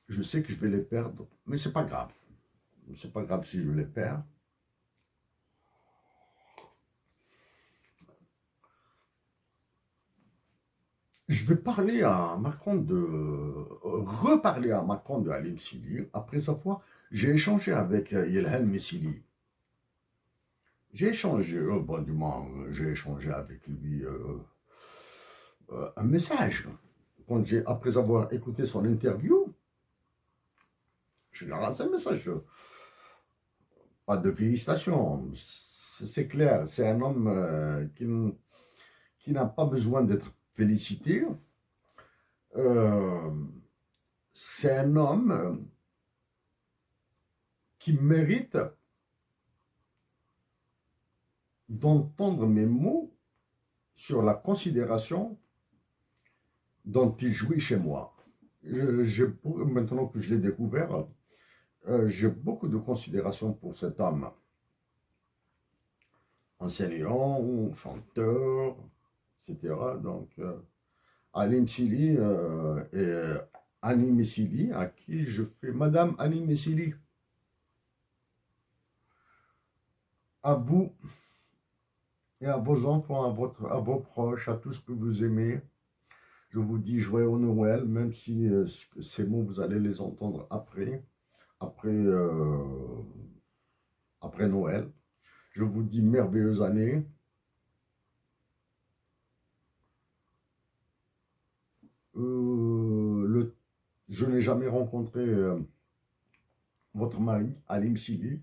Je sais que je vais les perdre. Mais c'est pas grave. C'est pas grave si je les perds. Je vais parler à Macron reparler à Macron de Halim Sili. Après sa fois, j'ai échangé avec Yelhan Messili. J'ai échangé, bon, du moins, j'ai échangé avec lui un message. Après avoir écouté son interview, je lui ai lancé un message. Pas de félicitations, c'est clair. C'est un homme qui n'a pas besoin d'être félicité. C'est un homme qui mérite d'entendre mes mots sur la considération dont il jouit chez moi. Maintenant que je l'ai découvert, j'ai beaucoup de considération pour cet homme. Enseignant, chanteur, etc. Donc, Halim Sili et Annie Messili, à qui je fais Madame Annie Messili. À vous et à vos enfants, à vos proches, à tous que vous aimez, je vous dis joyeux Noël, même si ces mots, vous allez les entendre après Noël. Je vous dis merveilleuse année. Je n'ai jamais rencontré votre mari, Halim Sili.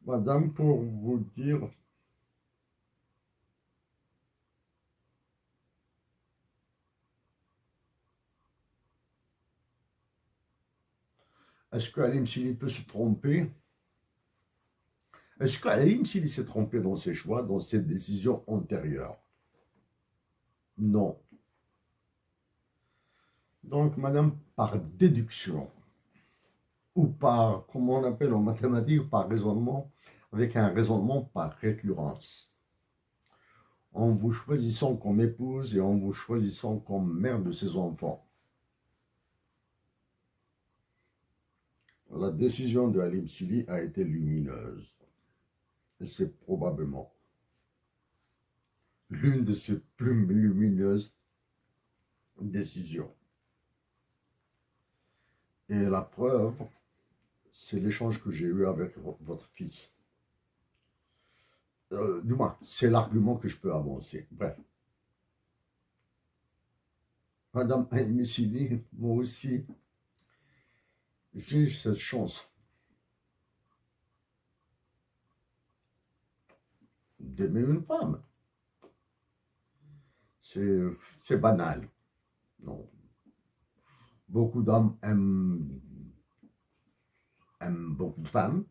Madame, pour vous dire, est-ce que Halim Sili peut se tromper? Est-ce que Halim Sili s'est trompé dans ses choix, dans ses décisions antérieures? Non. Donc, madame, par déduction, ou par, comment on appelle en mathématiques, par raisonnement, avec un raisonnement par récurrence, en vous choisissant comme épouse et en vous choisissant comme mère de ses enfants, la décision de Halim Sili a été lumineuse. Et c'est probablement l'une de ses plus lumineuses décisions. Et la preuve, c'est l'échange que j'ai eu avec votre fils. Du moins, c'est l'argument que je peux avancer. Bref. Madame Messili, moi aussi, j'ai cette chance d'aimer une femme. C'est banal. Non. Beaucoup d'hommes aiment beaucoup de femmes.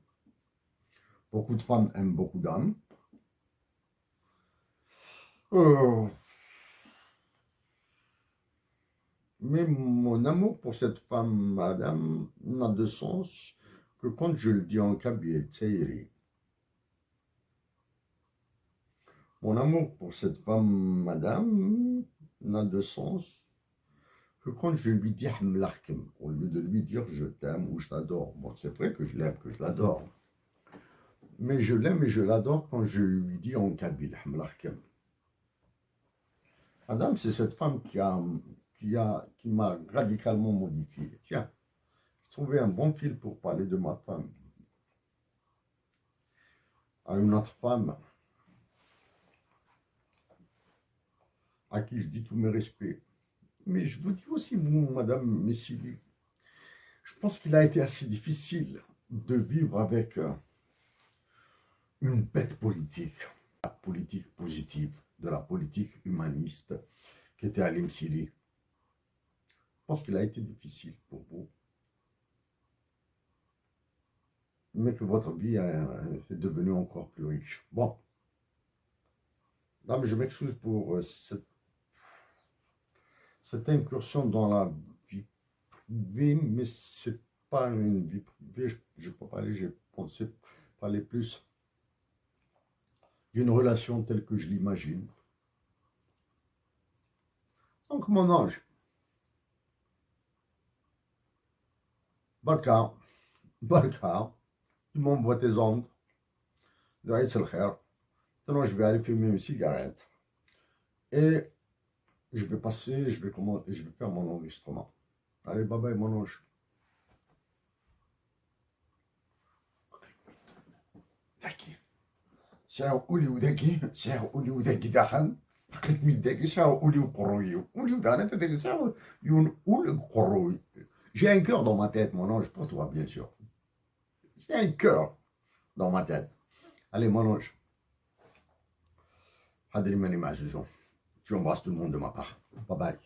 Beaucoup de femmes aiment beaucoup d'hommes. Mais mon amour pour cette femme, madame, n'a de sens que quand je le dis en kabyle, Tseiri. Mon amour pour cette femme, madame, n'a de sens que quand je lui dis Hamlarkem, au lieu de lui dire je t'aime ou je t'adore. Bon, c'est vrai que je l'aime, que je l'adore. Mais je l'aime et je l'adore quand je lui dis en kabyle, Hamlarkem. Madame, c'est cette femme qui m'a radicalement modifié. Tiens, j'ai trouvé un bon fil pour parler de ma femme. À une autre femme, à qui je dis tous mes respects. Mais je vous dis aussi, vous, Madame Messili, je pense qu'il a été assez difficile de vivre avec une bête politique, la politique positive, de la politique humaniste qui était Halim Sili. Je pense qu'il a été difficile pour vous. Mais que votre vie est devenue encore plus riche. Bon. Non, mais je m'excuse pour cette incursion dans la vie privée, mais c'est pas une vie privée. Je peux parler, j'ai pensé parler plus d'une relation telle que je l'imagine. Donc, mon ange, Barka, Barka, tu m'envoies tes ondes, Daïs el-Khair. Maintenant, je vais aller fumer une cigarette et je vais passer, je vais faire mon enregistrement. Allez, bye bye, mon ange. Daki. Sao uli udaki, sao uli udaki dahan. Pakit mi daki, sao uli ukoroyi. Uli udana, t'as sao yun uli ukoroyi. J'ai un cœur dans ma tête, mon ange, pour toi, bien sûr. J'ai un cœur dans ma tête. Allez, mon ange. Hadri mani ma'azuzon. Tu embrasses tout le monde de ma part. Bye bye.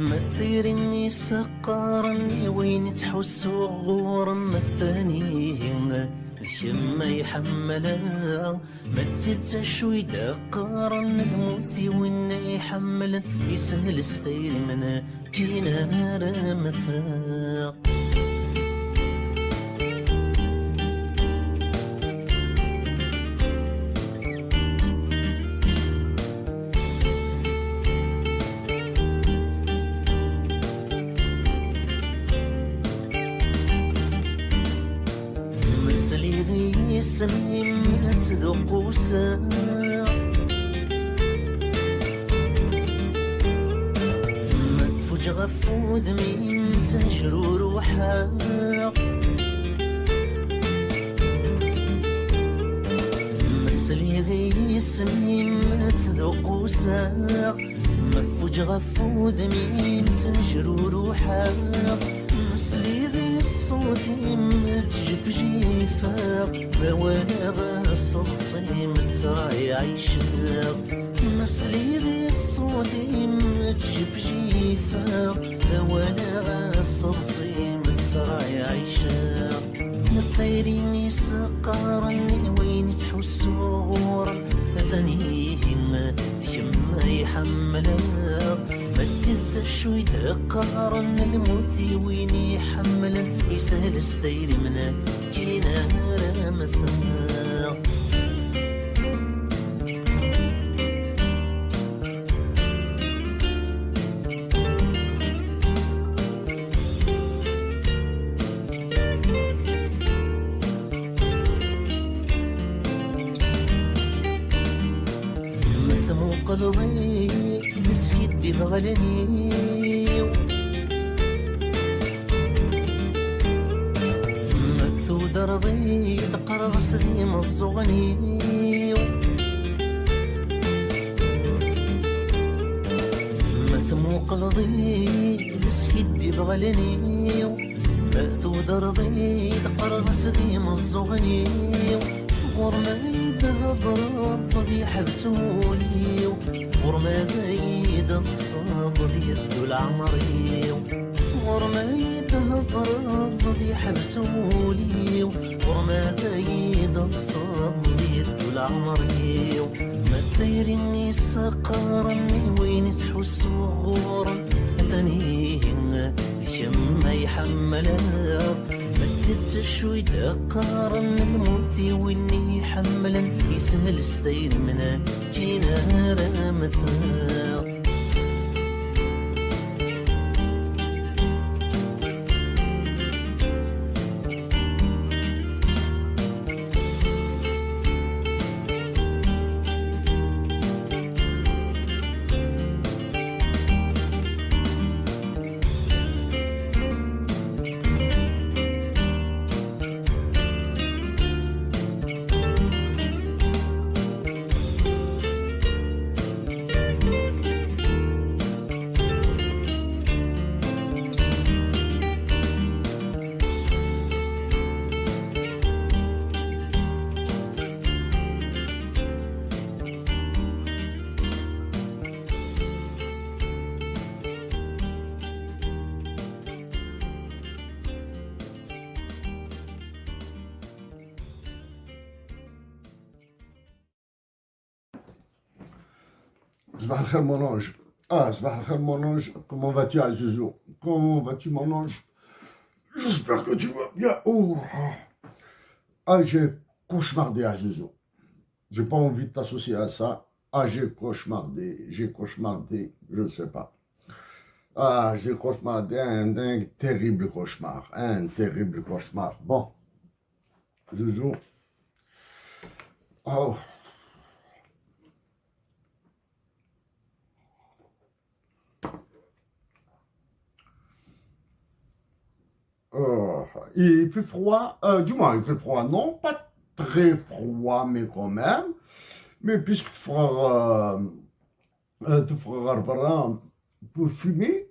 مثيرني سقارني وين تحس غورا مثانيه الشم يحملا ما تزيد شوي دقارا الموت وين يحملا يسهل السير من كينا رمثا سميم تذوق وسا مدفوج غفود من تنشرو روحا مسلي غي سميم تذوق وسا مدفوج غفود من تنشرو روحا مسلي غي الصوت متجف جيفا ما وانا غصب صيمت راي عيشا مسلي غي الصوت متجف جيفا ما وانا غصب صيمت راي عيشا نطيريني سقارني وين تحسو غورا ثانيهن ثيما يحملا ما تزيد شوي دقارا الموت وين يحملا يسهل استيري منا كينا رمثا قلبي بس يدي فغلني مكثود رضي تقرب صدي مصغني مثمو قلبي بس يدي فغلني مكثود رضي تقرب صدي مصغني ورميد الضرب ضي حبسولي ورميد الصاد ضي يدو العمري ورميد الضرب ضي حبسولي ورميد الصاد ضي يدو العمري ما تيرني سقارني وين تحس غورا ثانيهن الشم يحملا زدت شوي دقارا الموت وين يحملا يسهل استير منا كينا رمثا Sabah al-khair, mon ange. Ah, sabah al-khair, mon ange. Comment vas-tu, Azuzou? Comment vas-tu, mon ange? J'espère que tu vas bien. Oh. Ah, j'ai cauchemardé, Azuzou. J'ai pas envie de t'associer à ça. Ah, j'ai cauchemardé, je ne sais pas. Ah, j'ai cauchemardé un terrible cauchemar, un terrible cauchemar. Bon, Zouzou. Oh. Oh, il fait froid, du moins il fait froid, non, pas très froid, mais quand même. Mais puisque frère, tu feras pour fumer,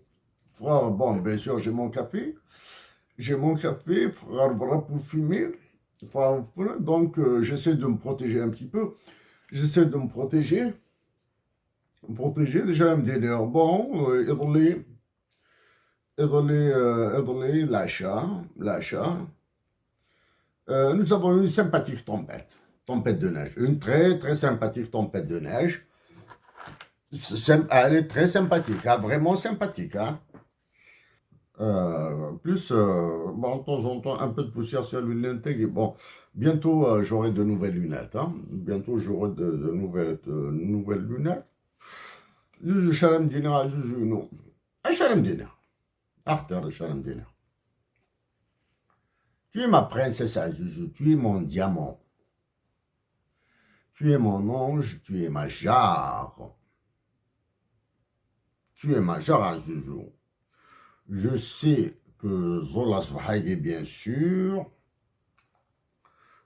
frère, bon, bien sûr, j'ai mon café, frère, pour fumer. Frère, donc, j'essaie de me protéger un petit peu. J'essaie de me protéger. Déjà, me dire, bon, إضلي l'achat. Nous avons une sympathique tempête de neige, une très très sympathique tempête de neige. Elle est très sympathique, hein, vraiment sympathique. Hein. Plus, bon, de temps en temps, un peu de poussière sur l'huile d'intègre. Bon, bientôt j'aurai de nouvelles lunettes. Hein. Bientôt j'aurai de nouvelles lunettes. Je شرم دينا جوجو شرم دينا أختار شرم دينا. Tu es ma princesse Azuzu, tu es mon diamant. Tu es mon ange, tu es ma jarre. Tu es ma jarre Azuzu. Je sais que Zola Svahaye, bien sûr.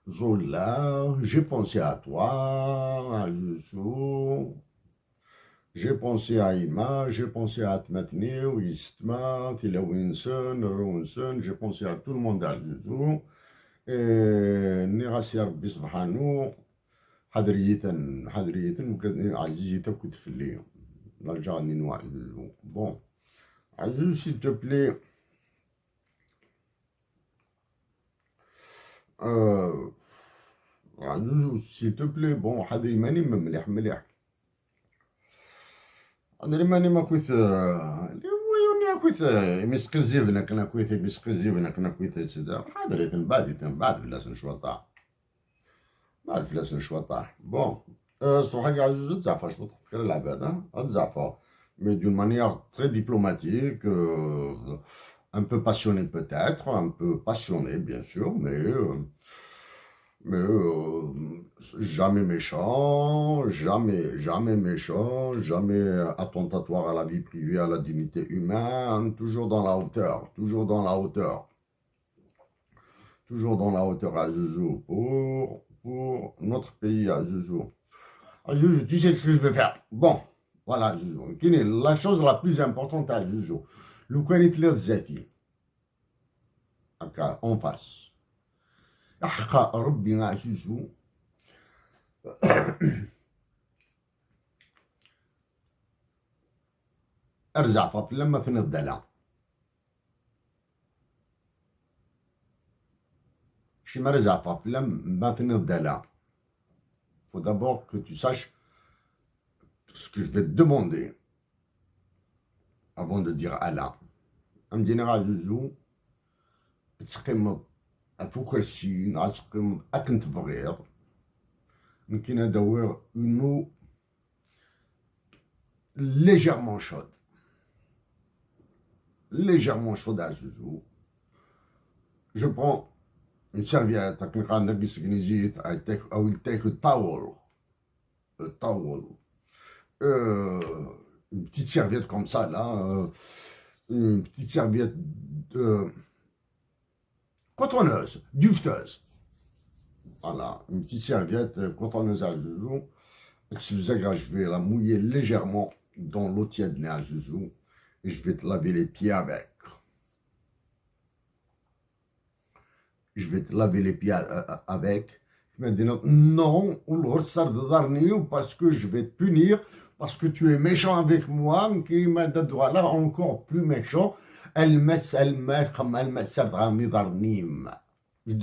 Zola, j'ai pensé à toi, Azuzu. J'ai pensé à Ima, j'ai pensé à Atmatni, Istma, Tilawinson, Ronson, j'ai pensé à tout le monde à Zuzu. Et Nirasi Rabbi Subhanahu, Hadriyatan, Azizi Takut Fili. Là, j'ai un noir. Bon, Aziz, s'il te plaît, Aziz, s'il te plaît, bon, Hadri Mani, Melih. أنا ماني ما كنت ويوني كنت مسكزيفنا كنا كنت مسكزيفنا كنا كنت سدا حاضرة بعد فلاسن شوطا بعد فلاسن شوطا بون الصراحة عزوز تزعفا شوط في العباد تزعفا mais d'une manière très diplomatique, un peu passionné peut-être, un peu passionné bien sûr, mais jamais méchant, jamais méchant, jamais attentatoire à la vie privée, à la dignité humaine, toujours dans la hauteur, toujours dans la hauteur. Toujours dans la hauteur à Zouzou, pour notre pays à Zouzou. Zouzou, tu sais ce que je vais faire. Bon, voilà Zouzou. Quelle est la chose la plus importante à Zouzou? Le Kouanit Zeti. En face. أحقى ربي عزيزو أرزع فاطل لما تنضلع شي ما رزع فاطل لما تنضلع. Faut d'abord que tu saches ce que je vais te demander avant de dire Allah. أمدينا عزيزو تسقيم أفوكرسي نعتقد أكنت بغير ممكن ندور une eau légèrement chaude à Zouzou. Je prends une serviette I will take a towel, une petite serviette comme ça là, une petite serviette cotonneuse, dufteuse. Voilà, une petite serviette cotonneuse à Zouzou. Je vais la mouiller légèrement dans l'eau tiède à Zouzou et je vais te laver les pieds avec. Je vais te laver les pieds avec. Je me dis non, parce que je vais te punir, parce que tu es méchant avec moi, qui m'a dit là encore plus méchant. Je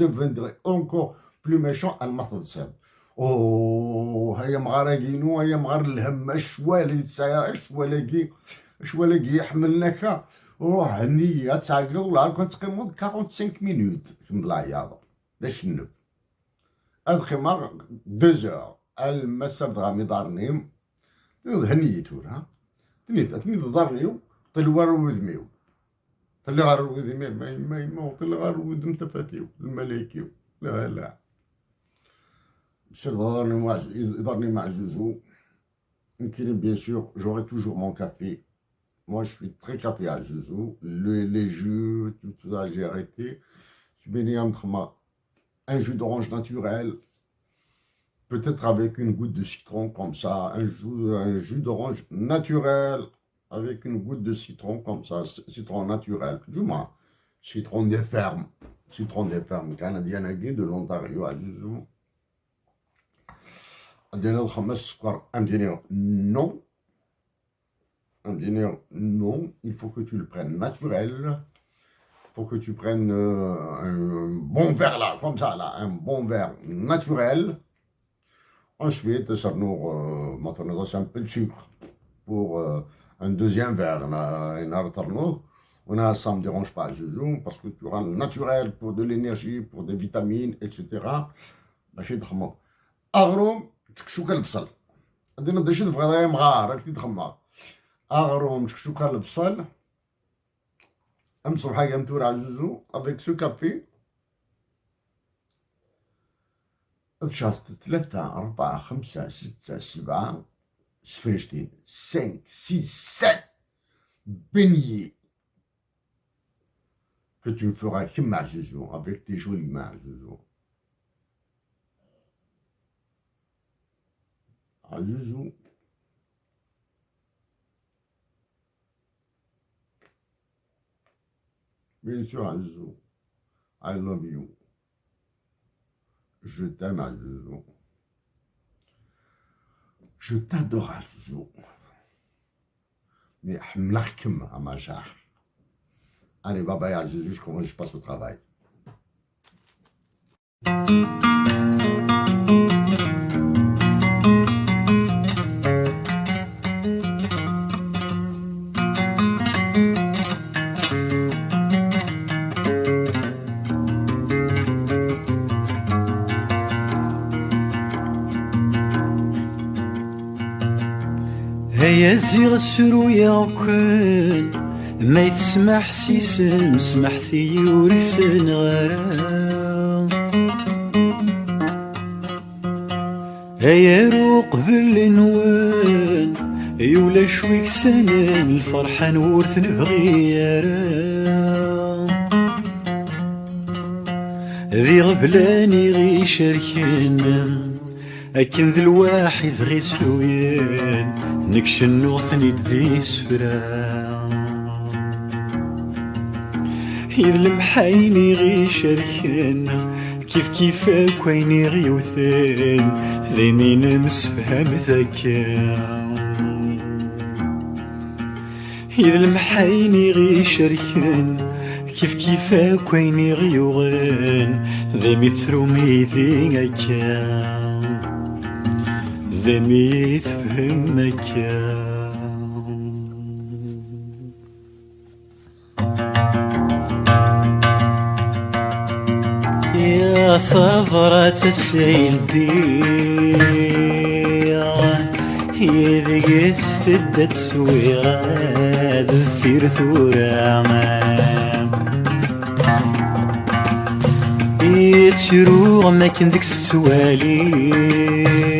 deviendrai encore plus méchant. هيا مغارقينو هيا مغار الهم اشوالي تسايا اشوالاكي يحملناك روح هنية تعقل ولا كنت تقيمو 45 مينوت كمل العياضة باش نف هاد خمار 2 زور المسر دغامي دارنيم هنية تورا تنيت دارنيو طلوار وذميو طلع غار وذمي ما يموت طلع غار وذم تفاتيو الملايكيو لا يضرني مع زوزو يمكن بيان سور j'aurai toujours mon café. Moi, je suis très café à Zouzou. Les jus, tout ça, j'ai arrêté. Un jus d'orange naturel, peut-être avec une goutte de citron comme ça. Un jus d'orange naturel avec une goutte de citron comme ça. Citron naturel, du moins. Citron des fermes. Citron des fermes. Canadien de l'Ontario à Zouzou. عندنا الخمس سكر non. Non, il faut que tu le prennes naturel. Il faut que tu prennes un bon verre là, comme ça là, un bon verre naturel. Ensuite, maintenant, un peu de sucre pour un deuxième verre. Ça ne me dérange pas, parce que tu auras le naturel pour de l'énergie, pour des vitamines, etc. أغروم تكشوكا البصل عندنا دا شد فغادا مغار راك تخمر أغروم تكشوكا البصل أمسو حاجة متورة على زوزو افيك سو كافي تشاست 3 4 5 6 7 سفنجتين 5 6 7 beignets que tu me feras كيما زوزو avec tes jolies mains زوزو Zouzou. Bien sûr, Zouzou. I love you. Je t'aime, Zouzou. Je t'adore, Zouzou. Mais m'lachkem à ma chère. Allez, bye bye, Zouzou, je passe au travail. هيا زيغ السروية وكل ما يتسمح سيسن سمح ثيور سن غرام هيا روق بالنوان يولا شويك سنن الفرحة نورث نبغي يارام ذي غبلاني غي شركن أكن ذي الواحد غي سلوين نكش النوثني ذي سفرا إذ المحايني غي شركن كيف كويني غي وثين ذيني نمسفهم ذكا إذ المحايني غي شركن كيف كويني غي وغين ذي مترومي ذي أكا ذمي تفهمك يا ثغرة السيل دير يذق استدت سويرة ذثير ثورة يتشروغ ما كان ديك السوالي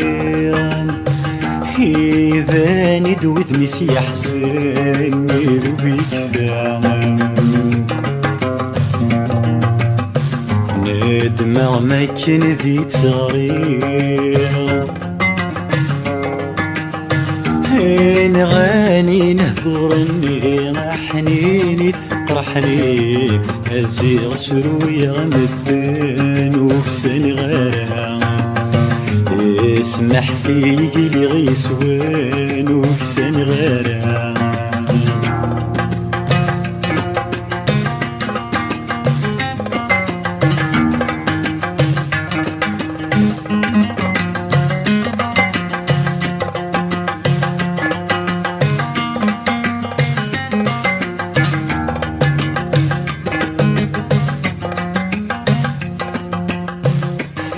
يباني دوث ميسي يحسن يذوبيك ندمع ما كان ذي تغرير نغاني نهضرني حنيني طرحني أزيغ سروية غمدن وكسن غرام اسمح فيه لي غيسوان وكسن غرام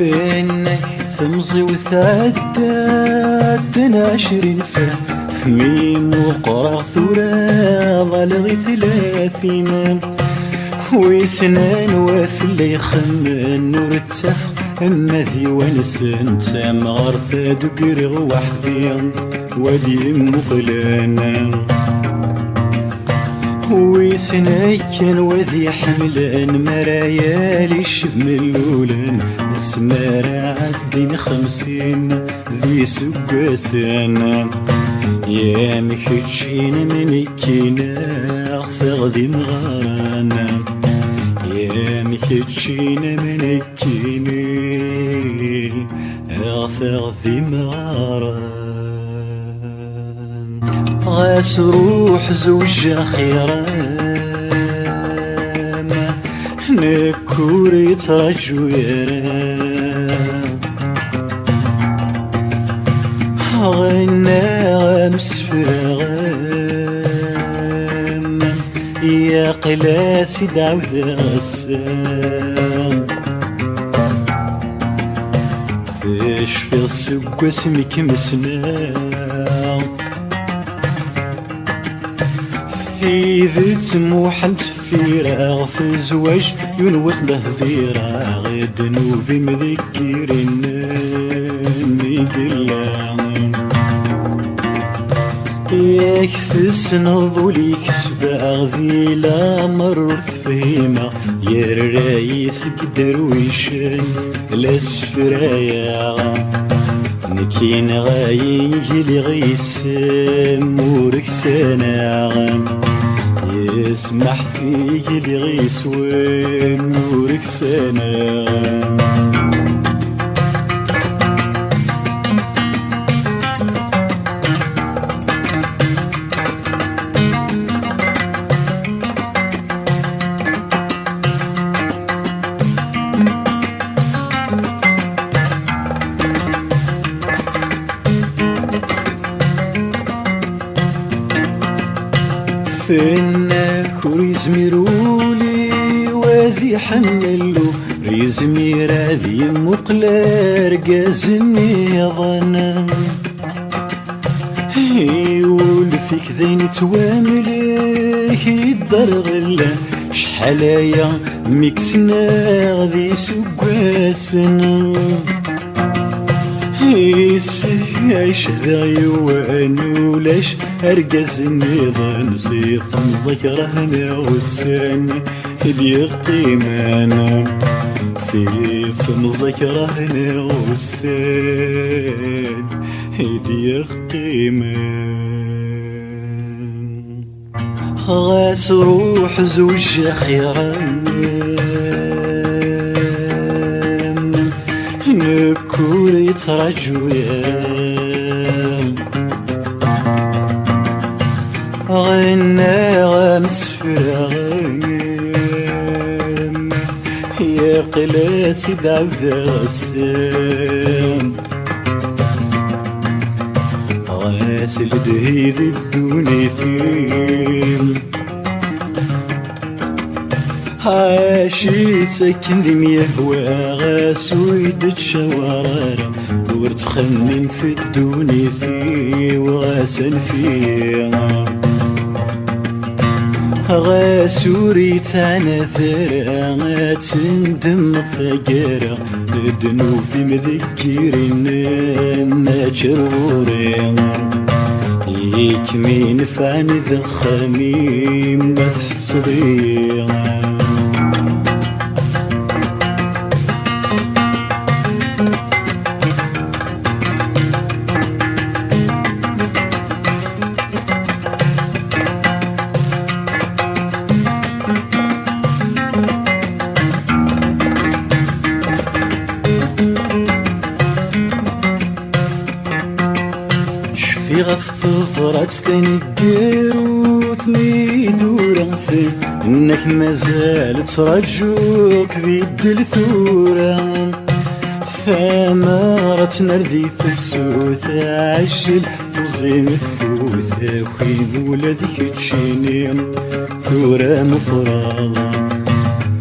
ثنك ثمزي وثعداد 20 فهمي وقرا ثورا ظلغي 30 ويسنان وفلي يخمن نور التفق اما ذي ونسن تام غرثة دقرغ وحدي ودي مقلانا ويسنايكن وذي حملان مرايا ليشف ملولان اسمارا عدين 50 ذي سقاسانا يا مكتشين من كينا اغثغ ذي مغارانا يا مكتشين من كينا اغثغ ذي مغارانا غاس روح زوج خيران نكور يترجو يرام غنى غمس فرغام يا قلاسي دعوذ غسام تشفي السق اسمك مسنام في ذي تموحل تفيرا في زواج ينوث بهذيرا غيد نوفي مذكرين ميقلا يكفس نضوليك سباغ ذي لا مرور ثفيمة يا الرايس قدرويشن لاسفرايا نكين غايق لي غيسم ورك سناغم يسمح فيه لي غيسوين ورك سناغم ثناك وريزميرولي وذي حملو ريزمير ذي مقلار قازني ظنم ولفيك ذين تواملك يدر غلا شحالايا ميكسنا ذي سقاسن يسيش ذا يوان ولاش أرقز النظام سيطم ذكرهنا والسان اللي قيمانا سيفم ذكرهنا والسان اللي قيمان غاس روح زوج خيران نكور يترجو يرام غنى غمس فراغم يا قلاسي دعوذ غسام غاسل دهيد الدوني فيل عاشيت سكن ذي ميهوى غاسو يدد شوارارم ورتخمم في الدوني فيه وغاسل فيه غاسوري تانا ثرا تندم الثقارة دنوفي مذكرين ما جرورين يكمين فاني ذخمي ما تحصدين في غفرات ثاني الديروت ميدورانثي انك مازال ترجوك بيد الثورة ثمرة نرذي ثفسوث عجل فوزين الثوث وين ولادك تشيني ثورة مقراضة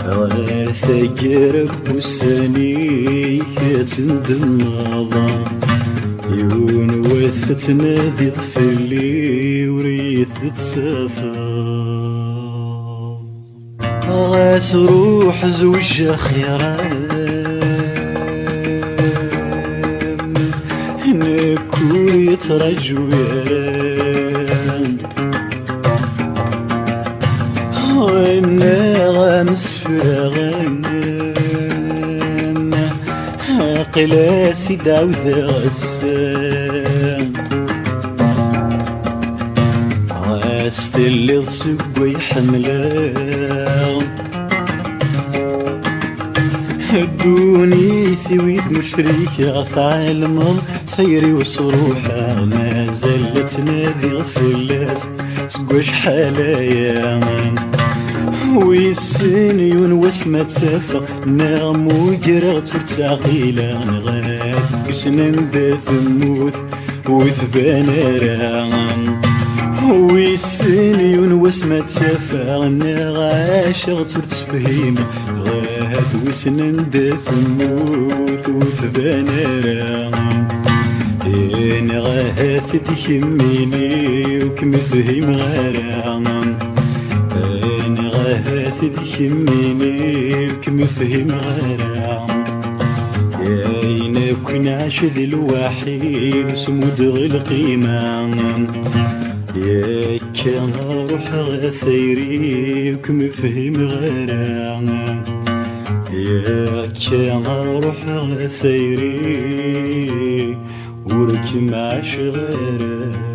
غير ثقرب وساني كتندم نظام يون وستنا ذي ظفلي وريث تسافر غاس روح زوج خيران نكون يترجو يران وانا غامس فراغان قلاسي داوذ غسان غاستلي سقوي حملان دوني ثويت مشتريك غف عالم ثيري وصروحها ما زالت نادي غفلاس سقوش حلايا ويسنيون واسمة تسافة نغمو قرغت وتعقيلة نغاد كسنان دا ثموث وثبان رام ويسنيون واسمة تسافة نغاشغت وتفهيم غاد وسنان دا ثموث وثبان رام نغاث تخميني وكمفهيم غرام هاث ذكميني كمفهم غرام ياين كون عاش ذي الوحيد سمود القيمة يا كان روح غثيري وكمفهم غرام يا كان روح غثيري وركم عاش غرام